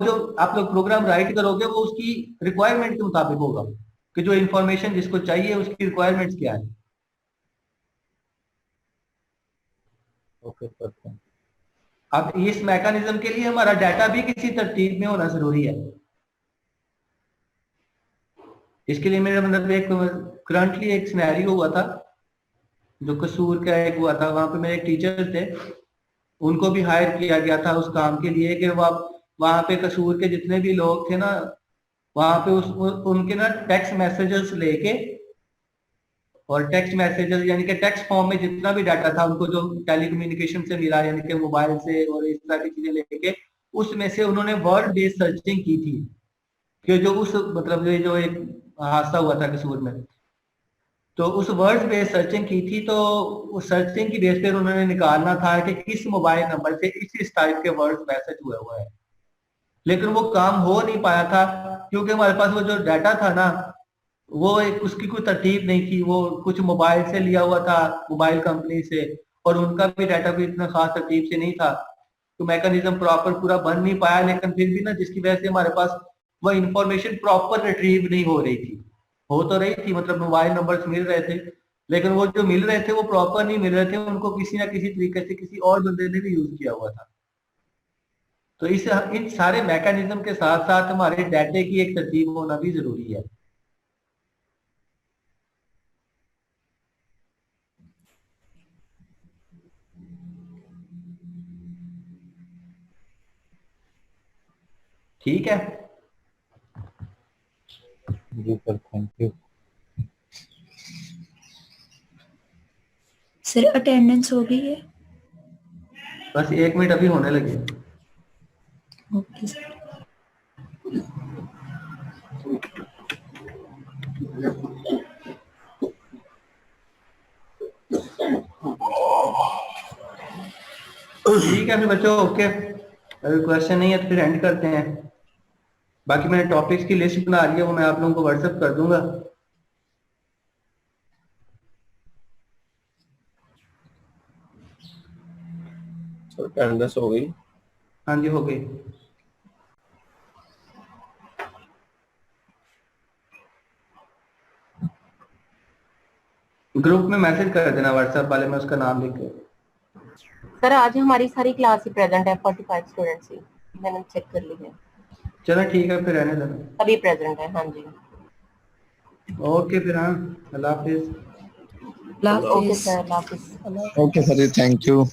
जो आप लोग प्रोग्राम राइट करोगे वो उसकी रिक्वायरमेंट के मुताबिक होगा कि जो इंफॉर्मेशन जिसको चाहिए उसकी रिक्वायरमेंट्स क्या है। ओके सर, थैंक अब इस मैकेनिज्म के लिए हमारा डाटा भी किसी तरतीब में होना जरूरी है। इसके लिए मेरा मतलब एक करंटली एक सिनेरियो हुआ था जो कसूर का एक हुआ था, वहां पे मेरे एक टीचर थे, उनको भी हायर किया गया था उस काम के लिए कि वो वहां पे कसूर के जितने भी लोग थे ना, वहां पे उनके ना टेक्स्ट मैसेजेस लेके और टेक्स्ट मैसेजेस यानी कि टेक्स्ट फॉर्म में जितना भी डाटा था उनको जो टेलीकम्युनिकेशन से मिला यानी कि मोबाइल से और इस तरह की चीजें लेके उसमें से उन्होंने वर्ड बेस्ड सर्चिंग की थी कि जो उस मतलब ये जो एक हादसा हुआ था कसूर में, तो उस वर्ड बेस्ड सर्चिंग की थी। तो उस सर्चिंग की बेस पर उन्होंने निकालना था कि किस मोबाइल नंबर से इस टाइप के वर्ड मैसेज हुआ है, लेकिन वो काम हो नहीं पाया था क्योंकि हमारे पास वो जो डाटा था ना वो एक उसकी कोई तरतीब नहीं थी, वो कुछ मोबाइल से लिया हुआ था मोबाइल कंपनी से और उनका भी डाटा भी इतना खास तरतीब से नहीं था, तो मैकेनिज्म प्रॉपर पूरा बन नहीं पाया। लेकिन फिर भी ना जिसकी वजह से हमारे पास वो इंफॉर्मेशन प्रॉपर रिट्रीव नहीं हो रही थी, हो तो रही थी मतलब मोबाइल नंबर्स मिल रहे थे लेकिन वो जो मिल रहे थे वो प्रॉपर नहीं मिल रहे थे, उनको किसी ना किसी तरीके से किसी और बंदे ने भी यूज किया हुआ था। तो इस इन सारे मैकेनिज्म के साथ साथ हमारे डाटे की एक तरतीब होना भी जरूरी है। ठीक है जी sir, thank you. Sir attendance हो गई है? बस 1 मिनट अभी होने लगे। Okay sir. ठीक है फिर बच्चों, ओके, अगर क्वेश्चन नहीं है तो फिर एंड करते हैं। बाकी मैंने टॉपिक्स की लिस्ट बना ली है, वो मैं आप लोगों को व्हाट्सएप कर दूंगा। अटेंडेंस हो गई? हाँ जी हो गई। ग्रुप में मैसेज कर देना व्हाट्सएप वाले में उसका नाम लिख के। सर आज हमारी सारी क्लास ही प्रेजेंट है, 45 स्टूडेंट्स ही, मैंने चेक कर ली है। चलो ठीक है फिर रहने देना। अभी प्रेजेंट है, हाँ जी। ओके फिर, हाँ, अल्लाह हाफिज। अल्लाह ओके हाफिज। सर, अल्लाह हाफिज। Okay sir, thank you.